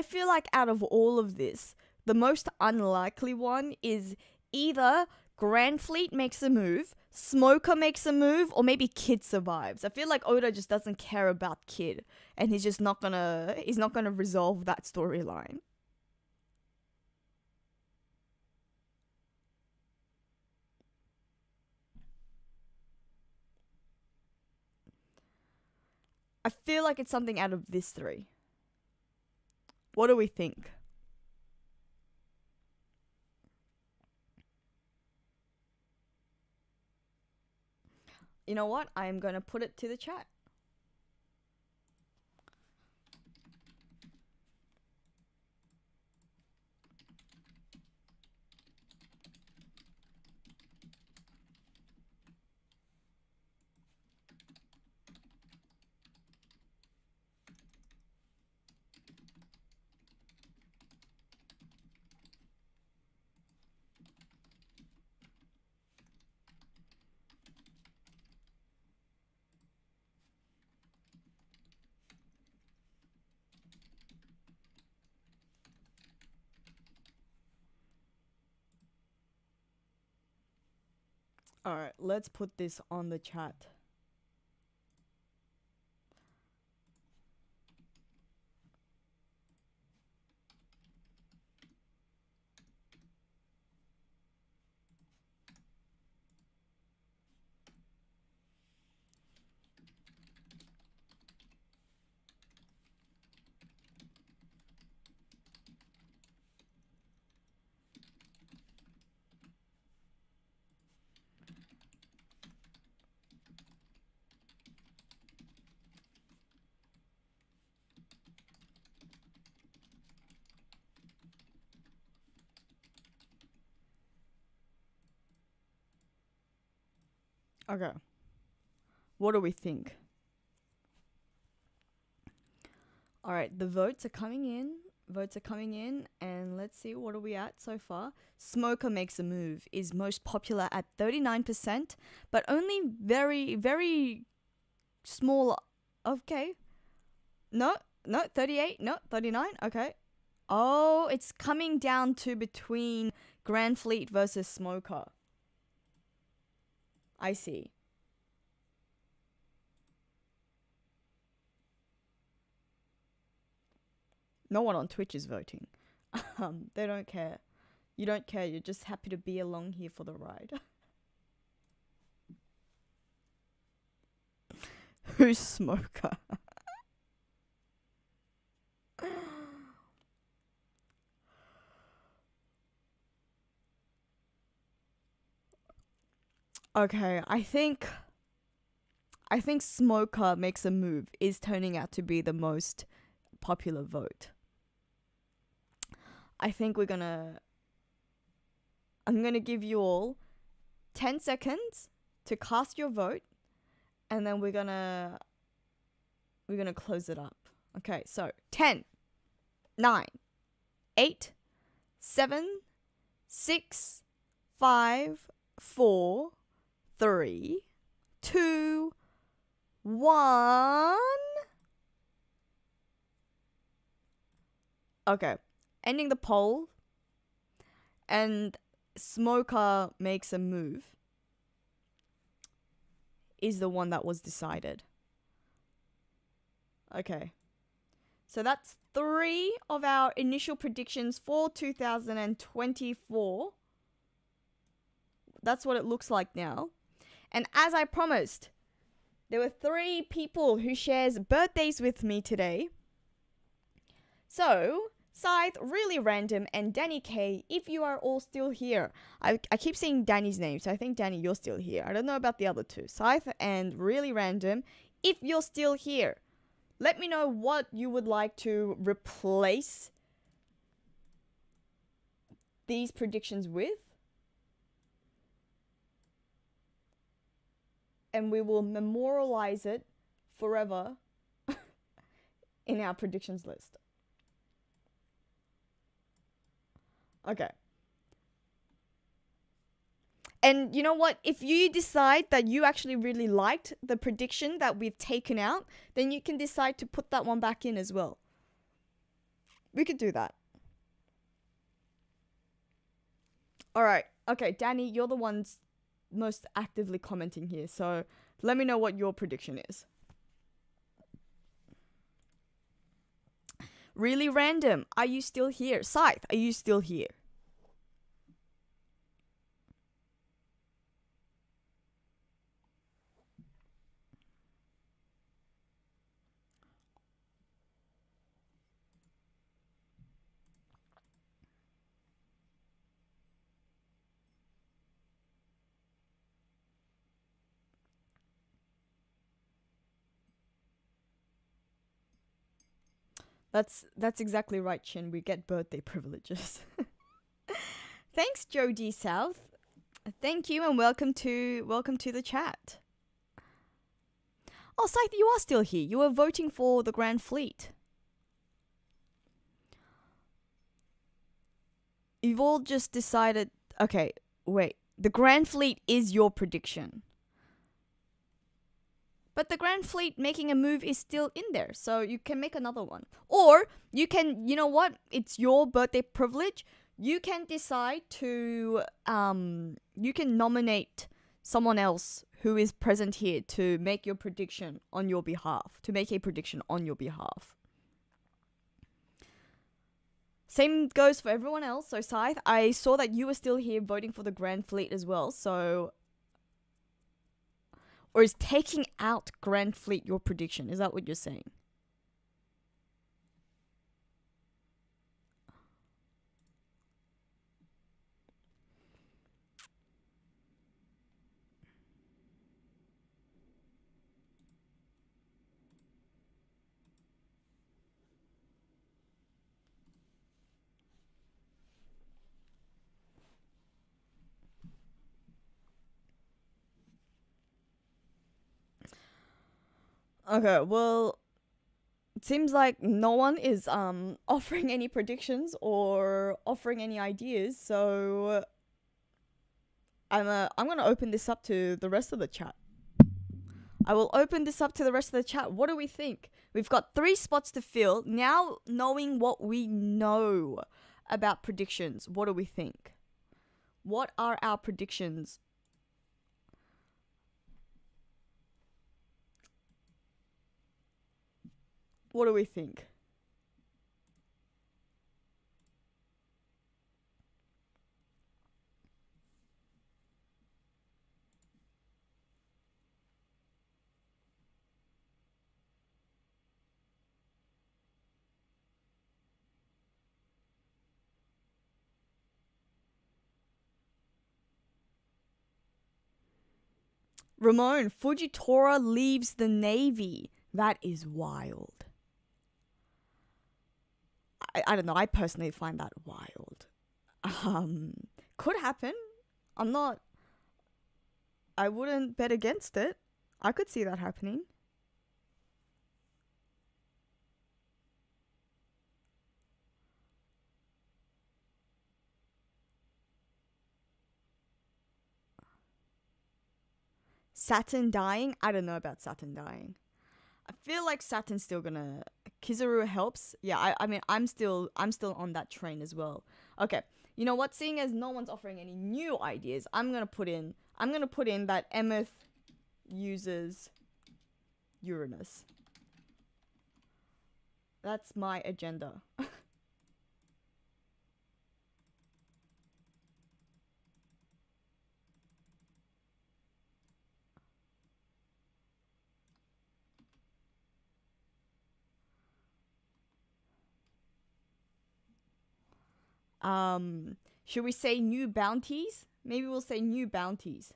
feel like out of all of this, the most unlikely one is either Grand Fleet makes a move, Smoker makes a move, or maybe Kid survives. I feel like Oda just doesn't care about Kid, and he's not gonna resolve that storyline. I feel like it's something out of this three. What do we think? You know what? I am going to put it to the chat. Alright, let's put this on the chat. Okay. What do we think? All right, the votes are coming in. And let's see, what are we at so far? Smoker Makes a Move is most popular at 39%, but only very, very small. Okay. No, 38, no, 39, okay. Oh, it's coming down to between Grand Fleet versus Smoker. I see. No one on Twitch is voting. They don't care. You don't care. You're just happy to be along here for the ride. Who's Smoker? Okay, I think Smoker Makes a Move is turning out to be the most popular vote. I think I'm gonna give you all 10 seconds to cast your vote, and then we're gonna close it up. Okay, so 10, 9, 8, 7, 6, 5, 4, 3, 2, 1. Okay, ending the poll, and Smoker Makes a Move is the one that was decided. Okay, so that's 3 of our initial predictions for 2024. That's what it looks like now. And as I promised, there were 3 people who shares birthdays with me today. So, Scythe, Really Random, and Danny K, if you are all still here. I keep saying Danny's name, so I think, Danny, you're still here. I don't know about the other 2. Scythe and Really Random, if you're still here, let me know what you would like to replace these predictions with. And we will memorialize it forever in our predictions list. Okay. And you know what? If you decide that you actually really liked the prediction that we've taken out, then you can decide to put that one back in as well. We could do that. All right. Okay, Danny, you're the ones most actively commenting here. So let me know what your prediction is. Really Random, are you still here? Scythe, are you still here? That's exactly right, Chin. We get birthday privileges. Thanks, Joe D South. Thank you and welcome to the chat. Oh, Scythe, you are still here. You are voting for the Grand Fleet. You've all just decided. Okay, wait. The Grand Fleet is your prediction. But the Grand Fleet making a move is still in there, so you can make another one. Or you can, you know what? It's your birthday privilege. You can decide to, you can nominate someone else who is present here to make your prediction on your behalf, to make a prediction on your behalf. Same goes for everyone else. So Scythe, I saw that you were still here voting for the Grand Fleet as well, so... Or is taking out Grand Fleet your prediction? Is that what you're saying? Okay, well, it seems like no one is offering any predictions or offering any ideas, so I'm gonna open this up to the rest of the chat. I will open this up to the rest of the chat. What do we think? We've got 3 spots to fill. Now, knowing what we know about predictions, what do we think? What are our predictions? What do we think? Ramon, Fujitora leaves the Navy. That is wild. I don't know. I personally find that wild. Could happen. I'm not. I wouldn't bet against it. I could see that happening. Saturn dying? I don't know about Saturn dying. I feel like Saturn's still gonna. Kizaru helps. Yeah, I mean, I'm still on that train as well. Okay, you know what? Seeing as no one's offering any new ideas, I'm gonna put in that Emeth uses Uranus. That's my agenda. Should we say new bounties? Maybe we'll say new bounties.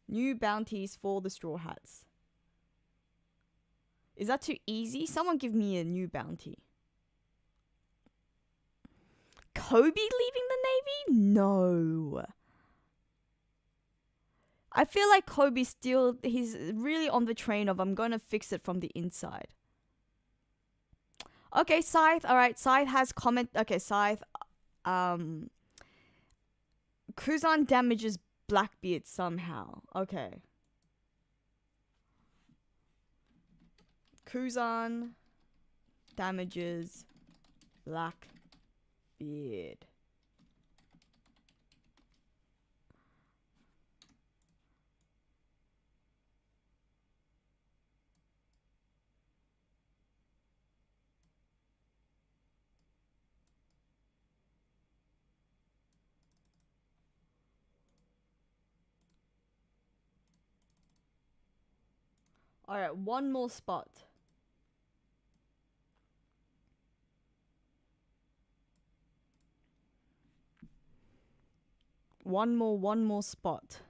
New bounties for the Straw Hats. Is that too easy? Someone give me a new bounty. Kobe leaving the Navy? No. I feel like Kobe still, he's really on the train of I'm gonna fix it from the inside. Okay, Scythe. Alright, Scythe has comment. Okay, Scythe. Kuzan damages Blackbeard somehow. Okay. Kuzan damages Blackbeard. Alright, one more spot. One more spot.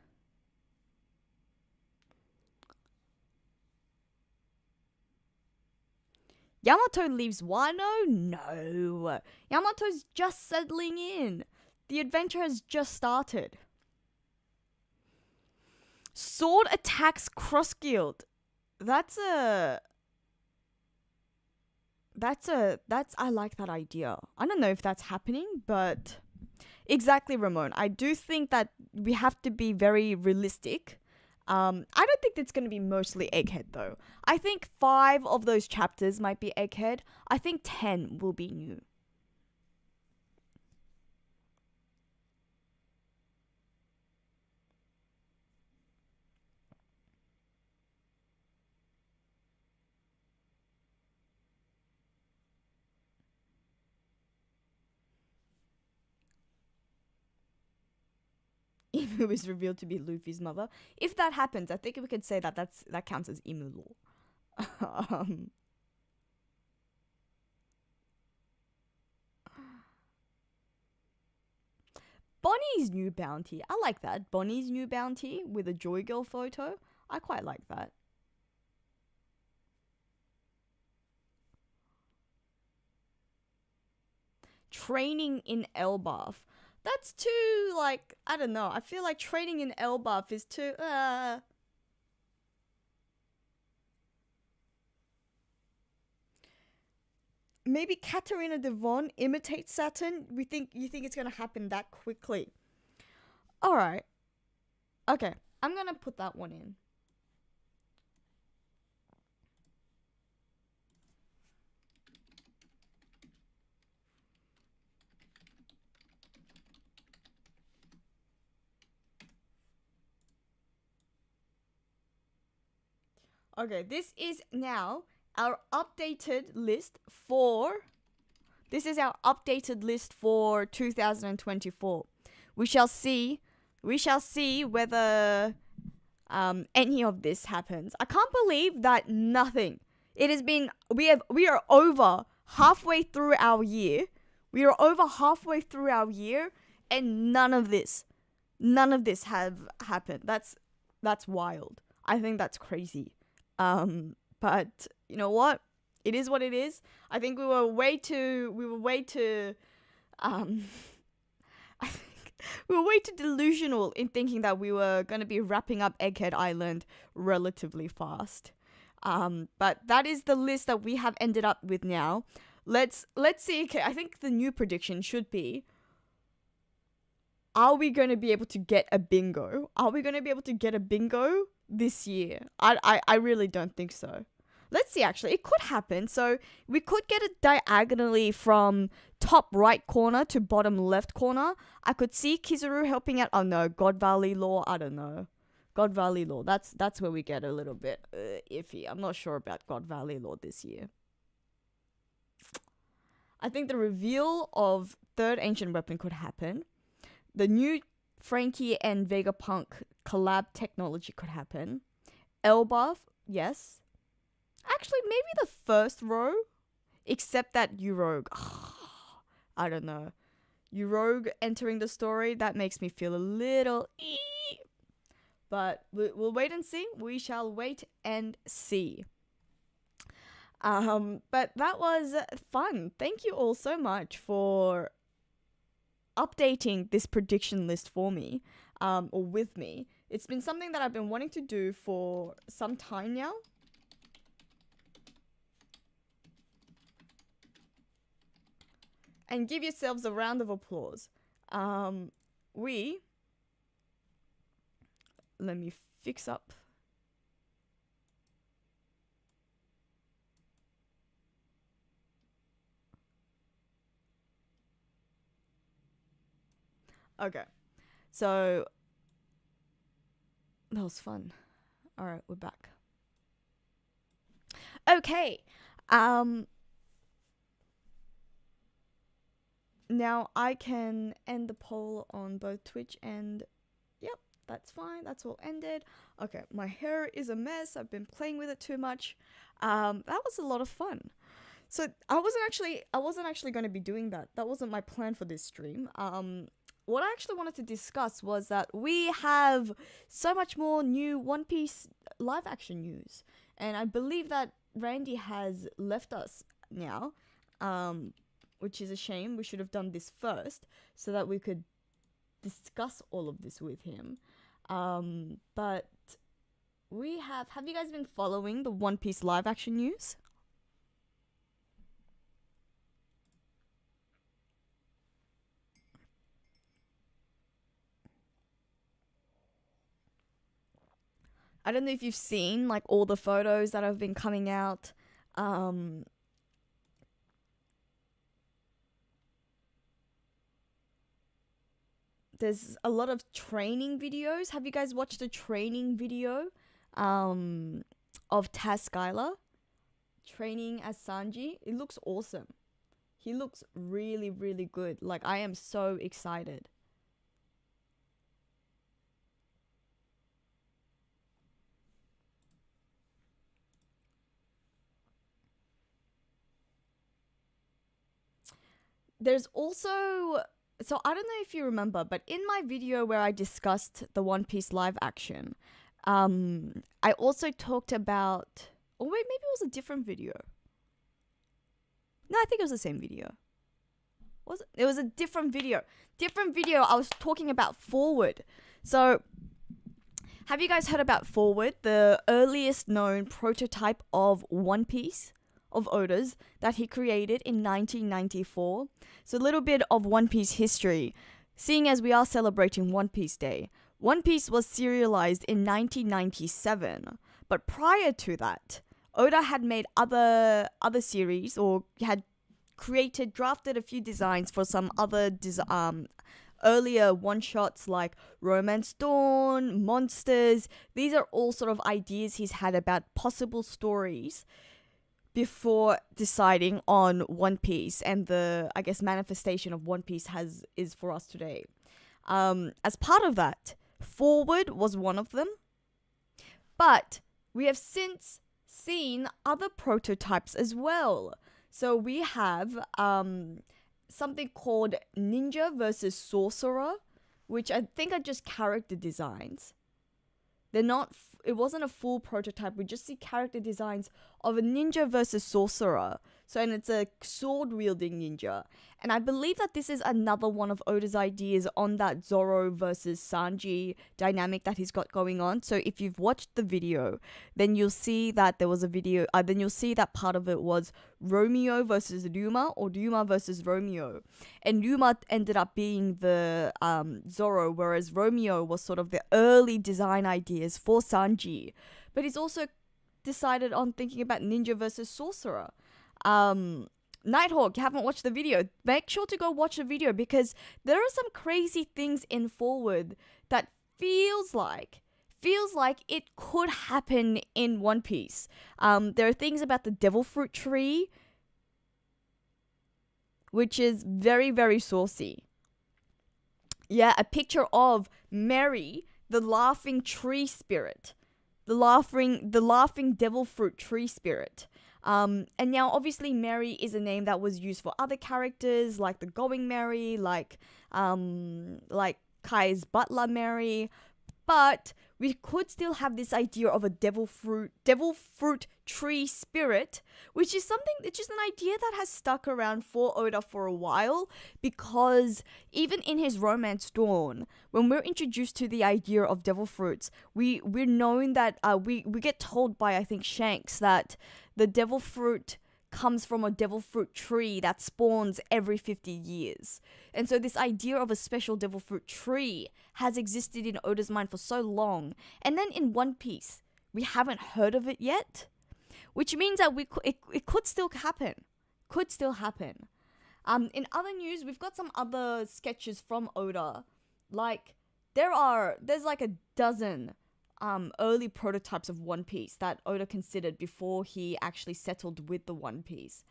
Yamato leaves Wano? No. Yamato's just settling in. The adventure has just started. Sword attacks Cross Guild. I like that idea. I don't know if that's happening, but exactly, Ramon. I do think that we have to be very realistic. I don't think it's going to be mostly Egghead though. I think 5 of those chapters might be Egghead. I think 10 will be new. Imu is revealed to be Luffy's mother. If that happens, I think we could say that that counts as Imu lore. Bonnie's new bounty. I like that. Bonnie's new bounty with a JoyGirl photo. I quite like that. Training in Elbaf. That's too, like, I don't know. I feel like training in Elbaf is too, maybe Katarina Devon imitates Saturn. You think it's gonna happen that quickly? All right. Okay, I'm gonna put that one in. Okay, this is now our updated list for. This is our updated list for 2024. We shall see. We shall see whether any of this happens. I can't believe that nothing. It has been. We are over halfway through our year. We are over halfway through our year, and none of this have happened. That's wild. I think that's crazy. But you know what? It is what it is. I think we were way too I think we were way too delusional in thinking that we were going to be wrapping up Egghead Island relatively fast. But that is the list that we have ended up with now. Let's see. Okay, I think the new prediction should be, are we going to be able to get a bingo? Are we going to be able to get a bingo this year? I really don't think so. Let's see, actually. It could happen. So we could get it diagonally from top right corner to bottom left corner. I could see Kizaru helping out. Oh no, God Valley Law. I don't know. God Valley Law. That's where we get a little bit iffy. I'm not sure about God Valley Law this year. I think the reveal of third ancient weapon could happen. The new Frankie and Vegapunk collab technology could happen. Elbaf, yes. Actually, maybe the first row, except that Urogue. I don't know. Urogue entering the story, that makes me feel a little but we'll wait and see. We shall wait and see. But that was fun. Thank you all so much for updating this prediction list for me, or with me. It's been something that I've been wanting to do for some time now. And give yourselves a round of applause. Let me fix up. Okay, so that was fun. All right, we're back. Okay, now I can end the poll on both Twitch and, yep, that's fine. That's all ended. Okay, my hair is a mess. I've been playing with it too much. That was a lot of fun. So I wasn't actually going to be doing that. That wasn't my plan for this stream. What I actually wanted to discuss was that we have so much more new One Piece live action news. And I believe that Randy has left us now, which is a shame. We should have done this first so that we could discuss all of this with him. But we have you guys been following the One Piece live action news? I don't know if you've seen like all the photos that have been coming out. There's a lot of training videos. Have you guys watched the training video of Taz Skylar training as Sanji? It looks awesome. He looks really, really good. Like, I am so excited. There's also, so I don't know if you remember, but in my video where I discussed the One Piece live action, I also talked about, oh wait, maybe it was a different video. No, I think it was the same video. Was it? It was a different video. Different video, I was talking about Forward. So, have you guys heard about Forward, the earliest known prototype of One Piece? of Oda's that he created in 1994. So a little bit of One Piece history. Seeing as we are celebrating One Piece Day, One Piece was serialized in 1997. But prior to that, Oda had made other series, or had drafted a few designs for some other earlier one-shots like Romance Dawn, Monsters. These are all sort of ideas he's had about possible stories before deciding on One Piece, and the, I guess, manifestation of One Piece is for us today. As part of that, Forward was one of them. But we have since seen other prototypes as well. So we have something called Ninja versus Sorcerer, which I think are just character designs. They're not, it wasn't a full prototype. We just see character designs of a ninja versus sorcerer. So, and it's a sword wielding ninja. And I believe that this is another one of Oda's ideas on that Zoro versus Sanji dynamic that he's got going on. So if you've watched the video, then you'll see that there was a video, then you'll see that part of it was Romeo versus Numa, or Numa versus Romeo. And Numa ended up being the Zoro, whereas Romeo was sort of the early design ideas for Sanji. But he's also decided on thinking about ninja versus sorcerer. Nighthawk, you haven't watched the video, make sure to go watch the video, because there are some crazy things in Forward that feels like it could happen in One Piece. There are things about the devil fruit tree, which is very, very saucy. Yeah, a picture of Mary, the laughing tree spirit. The laughing devil fruit tree spirit. And now obviously Mary is a name that was used for other characters, like the Going Mary, like Kai's butler Mary. But we could still have this idea of a devil fruit tree spirit, which is an idea that has stuck around for Oda for a while, because even in his Romance Dawn, when we're introduced to the idea of devil fruits, we're known that we get told by, I think, Shanks, that the devil fruit comes from a devil fruit tree that spawns every 50 years. And so this idea of a special devil fruit tree has existed in Oda's mind for so long. And then in One Piece, we haven't heard of it yet, which means that it could still happen. Could still happen. In other news, we've got some other sketches from Oda. Like, there's like a dozen early prototypes of One Piece that Oda considered before he actually settled with the One Piece.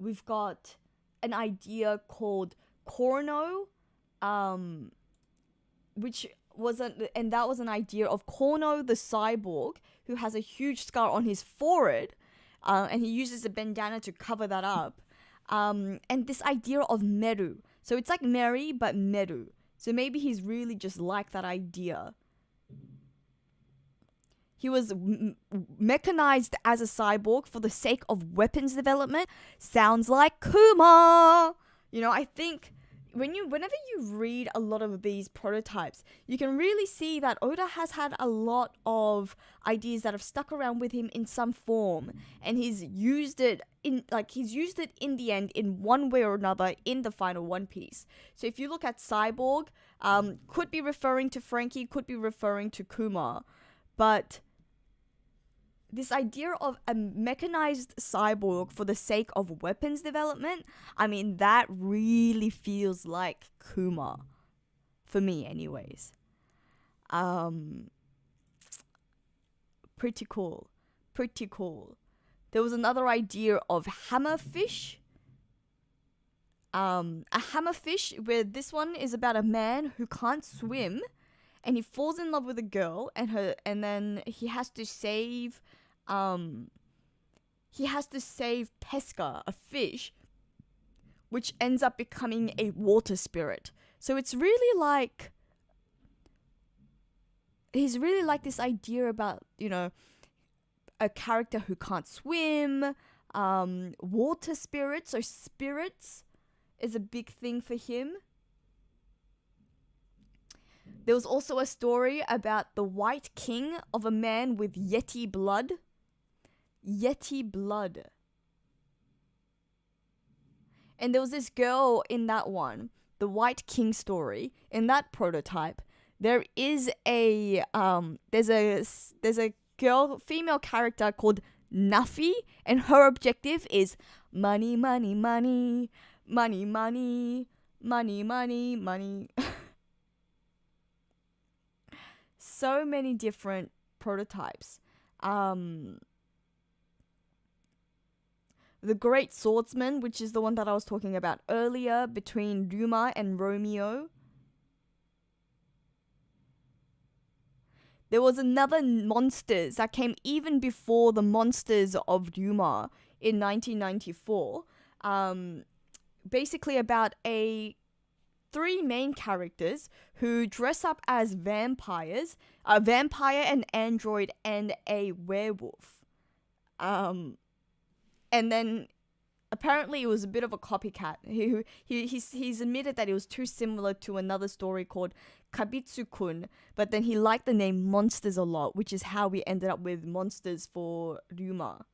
We've got an idea called Korno, that was an idea of Korno the cyborg, who has a huge scar on his forehead, and he uses a bandana to cover that up. And this idea of Meru. So it's like Mary, but Meru. So maybe he's really just like that idea. He was mechanized as a cyborg for the sake of weapons development. Sounds like Kuma. You know, I think whenever you read a lot of these prototypes, you can really see that Oda has had a lot of ideas that have stuck around with him in some form, and he's used it in the end in one way or another in the final One Piece. So if you look at Cyborg, could be referring to Frankie, could be referring to Kuma, but this idea of a mechanized cyborg for the sake of weapons development, I mean, that really feels like Kuma. For me, anyways. Pretty cool. There was another idea of hammerfish. A hammerfish, where this one is about a man who can't swim, and he falls in love with a girl, and then he has to save Pesca, a fish, which ends up becoming a water spirit. So it's really like, he's really like this idea about, you know, a character who can't swim, water spirits, or spirits is a big thing for him. There was also a story about the White King of a man with Yeti blood. Yeti blood. And there was this girl in that one, the White King story. In that prototype, there is a there's a girl, female character called Nuffy, and her objective is money, money, money, money, money, money, money, money. So many different prototypes. The Great Swordsman, which is the one that I was talking about earlier, between Ryuma and Romeo. There was another Monsters that came even before the Monsters of Ryuma in 1994. Basically about three main characters who dress up as vampires, a vampire, an android, and a werewolf. And then apparently it was a bit of a copycat. He's admitted that it was too similar to another story called Kabitsu-kun, but then he liked the name Monsters a lot, which is how we ended up with Monsters for Ryuma.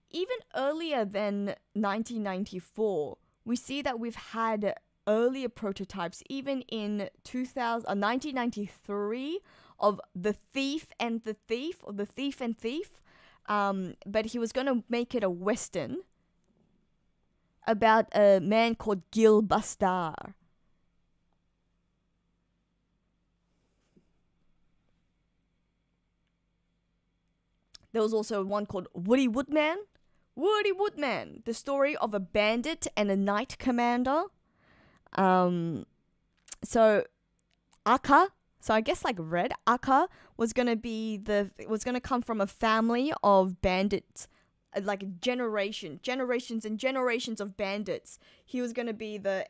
Even earlier than 1994, we see that we've had earlier prototypes, even in 1993, of The Thief and the Thief, or The Thief and Thief. But he was going to make it a Western about a man called Gil Bastar. There was also one called Woody Woodman. Woody Woodman, the story of a bandit and a knight commander. So Aka, so I guess like red, Aka was gonna come from a family of bandits, like generations and generations of bandits. He was gonna be the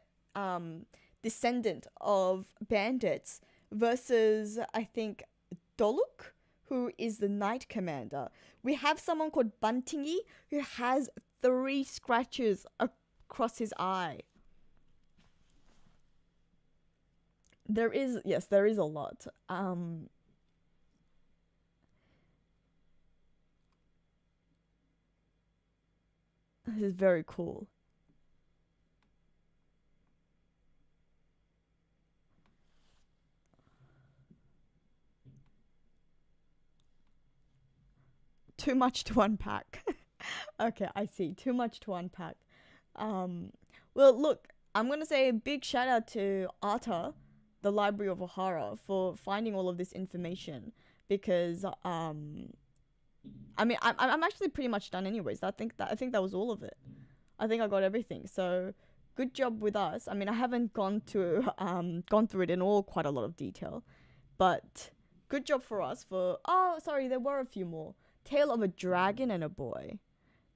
descendant of bandits versus, I think, Doluk, who is the knight commander. We have someone called Buntingi who has 3 scratches across his eye. There is a lot. This is very cool. Too much to unpack. Okay, I see. Too much to unpack. Well, look, I'm going to say a big shout out to Ata, the Library of Ohara, for finding all of this information, because I mean, I'm actually pretty much done anyways. I think that was all of it. I think I got everything. So good job with us. I mean, I haven't gone through it in quite a lot of detail, but good job for us for. Oh, sorry, there were a few more. Tale of a Dragon and a Boy,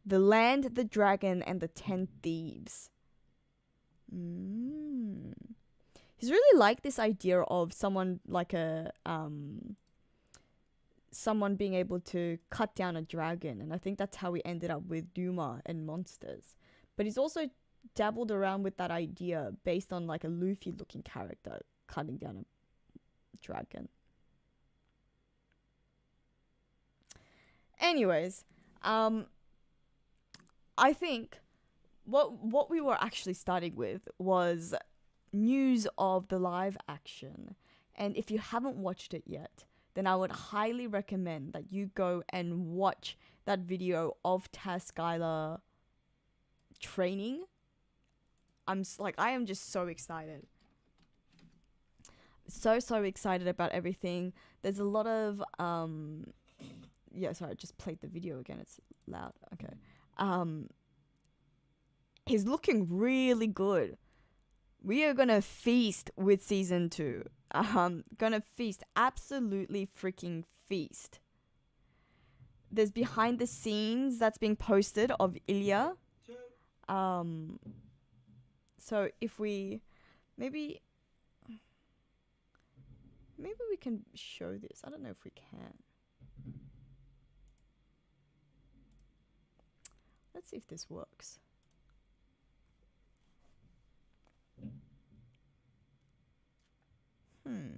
The Land, the Dragon, and the 10 Thieves. He's really like this idea of someone like someone being able to cut down a dragon, and I think that's how we ended up with Duma and Monsters. But he's also dabbled around with that idea based on like a Luffy looking character cutting down a dragon. Anyways, I think what we were actually starting with was news of the live action. And if you haven't watched it yet, then I would highly recommend that you go and watch that video of Taz Skylar training. I am just so excited. So excited about everything. There's a lot of yeah, sorry, I just played the video again. It's loud. Okay. He's looking really good. We are gonna feast with season 2. Gonna feast. Absolutely freaking feast. There's behind the scenes that's being posted of Ilya. So if we maybe we can show this. I don't know if we can. Let's see if this works. Hmm.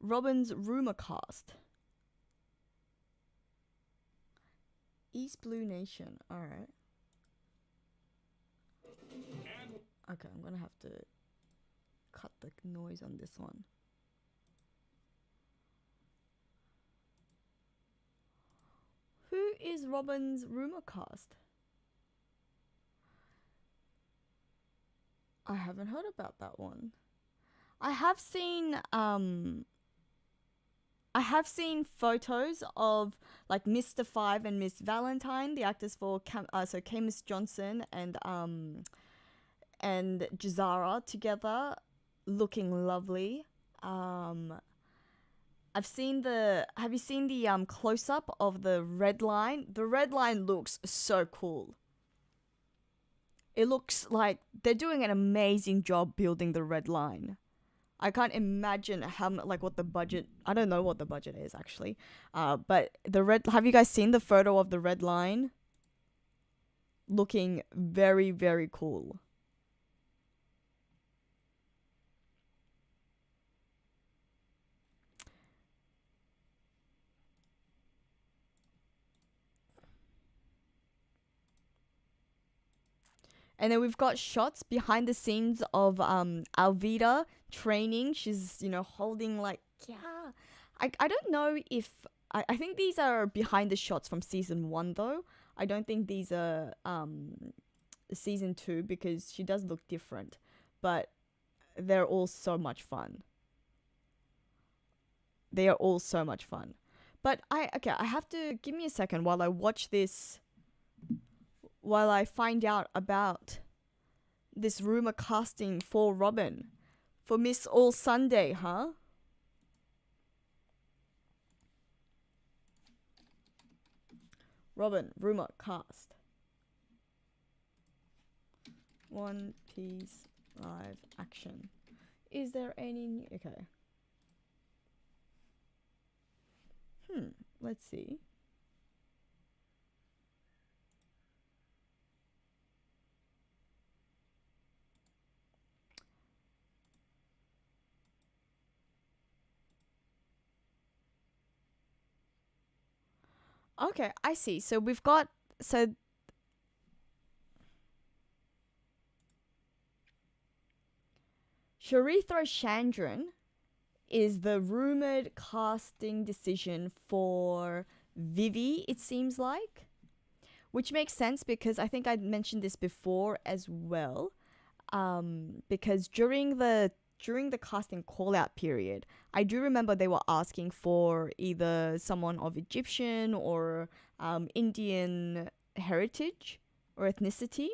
Robin's rumor cast. East Blue Nation. Alright. Okay, I'm gonna have to cut the noise on this one. Who is Robin's rumor cast? I haven't heard about that one. I have seen photos of like Mr. Five and Miss Valentine, the actors for Camus Johnson and Jazara together, looking lovely. Have you seen the close up of the red line? The red line looks so cool. It looks like they're doing an amazing job building the red line. I can't imagine what the budget. I don't know what the budget is actually. But the red. Have you guys seen the photo of the red line? Looking very, very cool. And then we've got shots behind the scenes of Alvida training. She's, holding yeah. I don't know if I think these are behind the shots from season 1 though. I don't think these are season 2 because she does look different. But they're all so much fun. They are all so much fun. But I have to give me a second while I watch this, while I find out about this rumor casting for Robin. For Miss All Sunday, huh? Robin, rumor cast. One Piece live action. Is there any... Okay. Let's see. Okay, I see. So we've got... So... Charithra Chandran is the rumored casting decision for Vivi, it seems like. Which makes sense because I think I mentioned this before as well. Because during the casting call out period, I do remember they were asking for either someone of Egyptian or Indian heritage or ethnicity.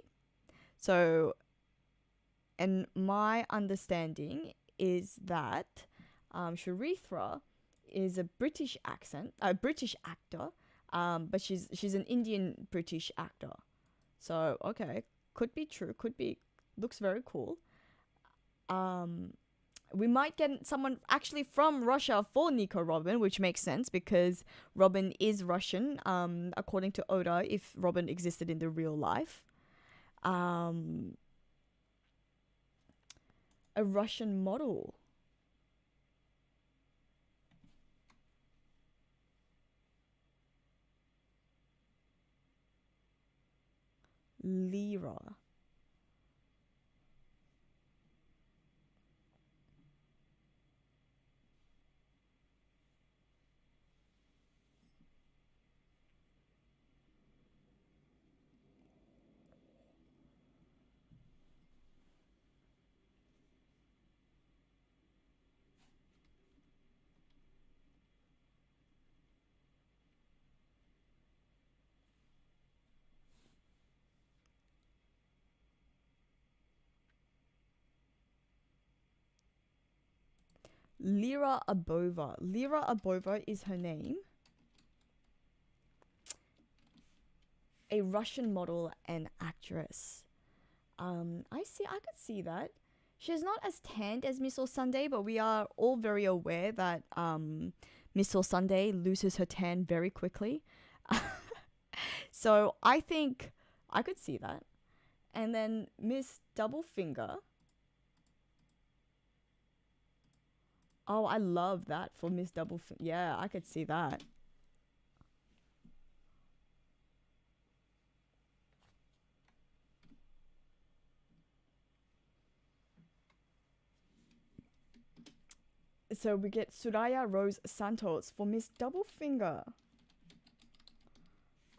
So, and my understanding is that Charithra is a British actor, but she's an Indian British actor. So okay, could be true. Looks very cool. We might get someone actually from Russia for Nico Robin, which makes sense because Robin is Russian, according to Oda, if Robin existed in the real life. A Russian model. Lira. Lyra Abova. Lyra Abova is her name. A Russian model and actress. I could see that. She's not as tanned as Miss All Sunday, but we are all very aware that Miss All Sunday loses her tan very quickly. So I think I could see that. And then Miss Double Finger. Oh, I love that for Miss Double Finger. Yeah, I could see that. So we get Soraya Rose Santos for Miss Double Finger.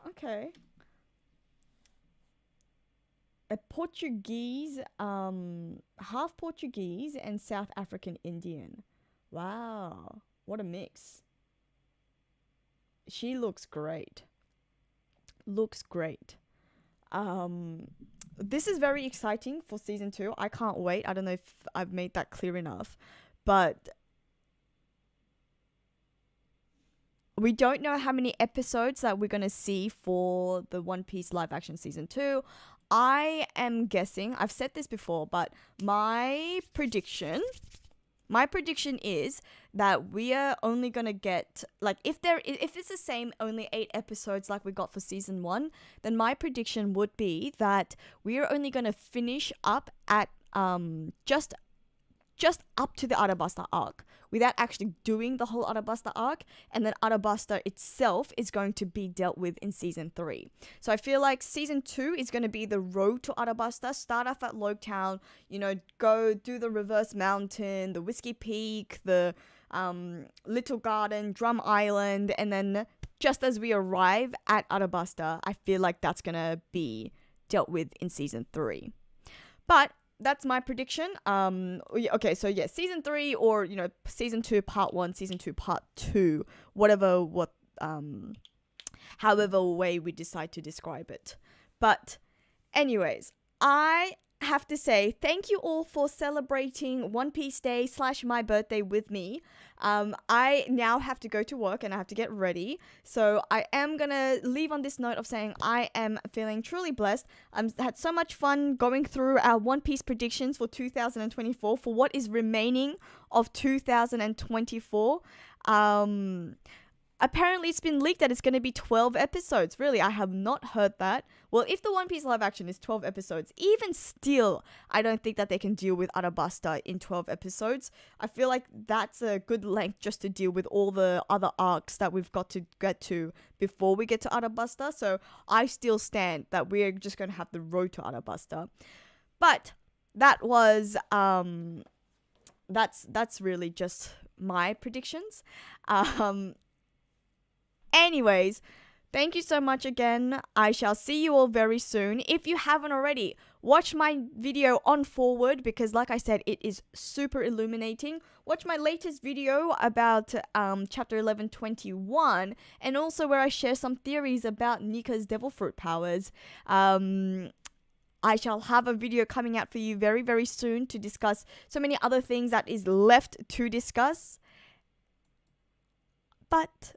Okay. A Portuguese, half Portuguese and South African Indian. Wow, what a mix. She looks great. Looks great. This is very exciting for season 2. I can't wait. I don't know if I've made that clear enough, but we don't know how many episodes that we're going to see for the One Piece live action season 2. I am guessing, I've said this before, but my prediction is that we are only going to get, like, if it's the same only 8 episodes like we got for season 1, then my prediction would be that we are only going to finish up at just up to the Arabasta arc without actually doing the whole Arabasta arc, and then Arabasta itself is going to be dealt with in season 3. So I feel like season 2 is going to be the road to Arabasta. Start off at Logtown, go do the Reverse Mountain, the Whiskey Peak, the Little Garden, Drum Island, and then just as we arrive at Arabasta, I feel like that's going to be dealt with in season 3. But that's my prediction. Okay, so yeah, season 3 or, season 2 part 1, season 2 part 2, however way we decide to describe it. But anyways, I have to say thank you all for celebrating One Piece Day / my birthday with me. I now have to go to work and I have to get ready. So I am going to leave on this note of saying I am feeling truly blessed. I've had so much fun going through our One Piece predictions for 2024 for what is remaining of 2024. Apparently it's been leaked that it's going to be 12 episodes. Really, I have not heard that. Well, if the One Piece live action is 12 episodes, even still, I don't think that they can deal with Arabasta in 12 episodes. I feel like that's a good length just to deal with all the other arcs that we've got to get to before we get to Arabasta. So I still stand that we're just going to have the road to Arabasta. But that was, that's really just my predictions. Anyways, thank you so much again. I shall see you all very soon. If you haven't already, watch my video on Forward because, like I said, it is super illuminating. Watch my latest video about chapter 1121 and also where I share some theories about Nika's devil fruit powers. I shall have a video coming out for you very, very soon to discuss so many other things that is left to discuss. But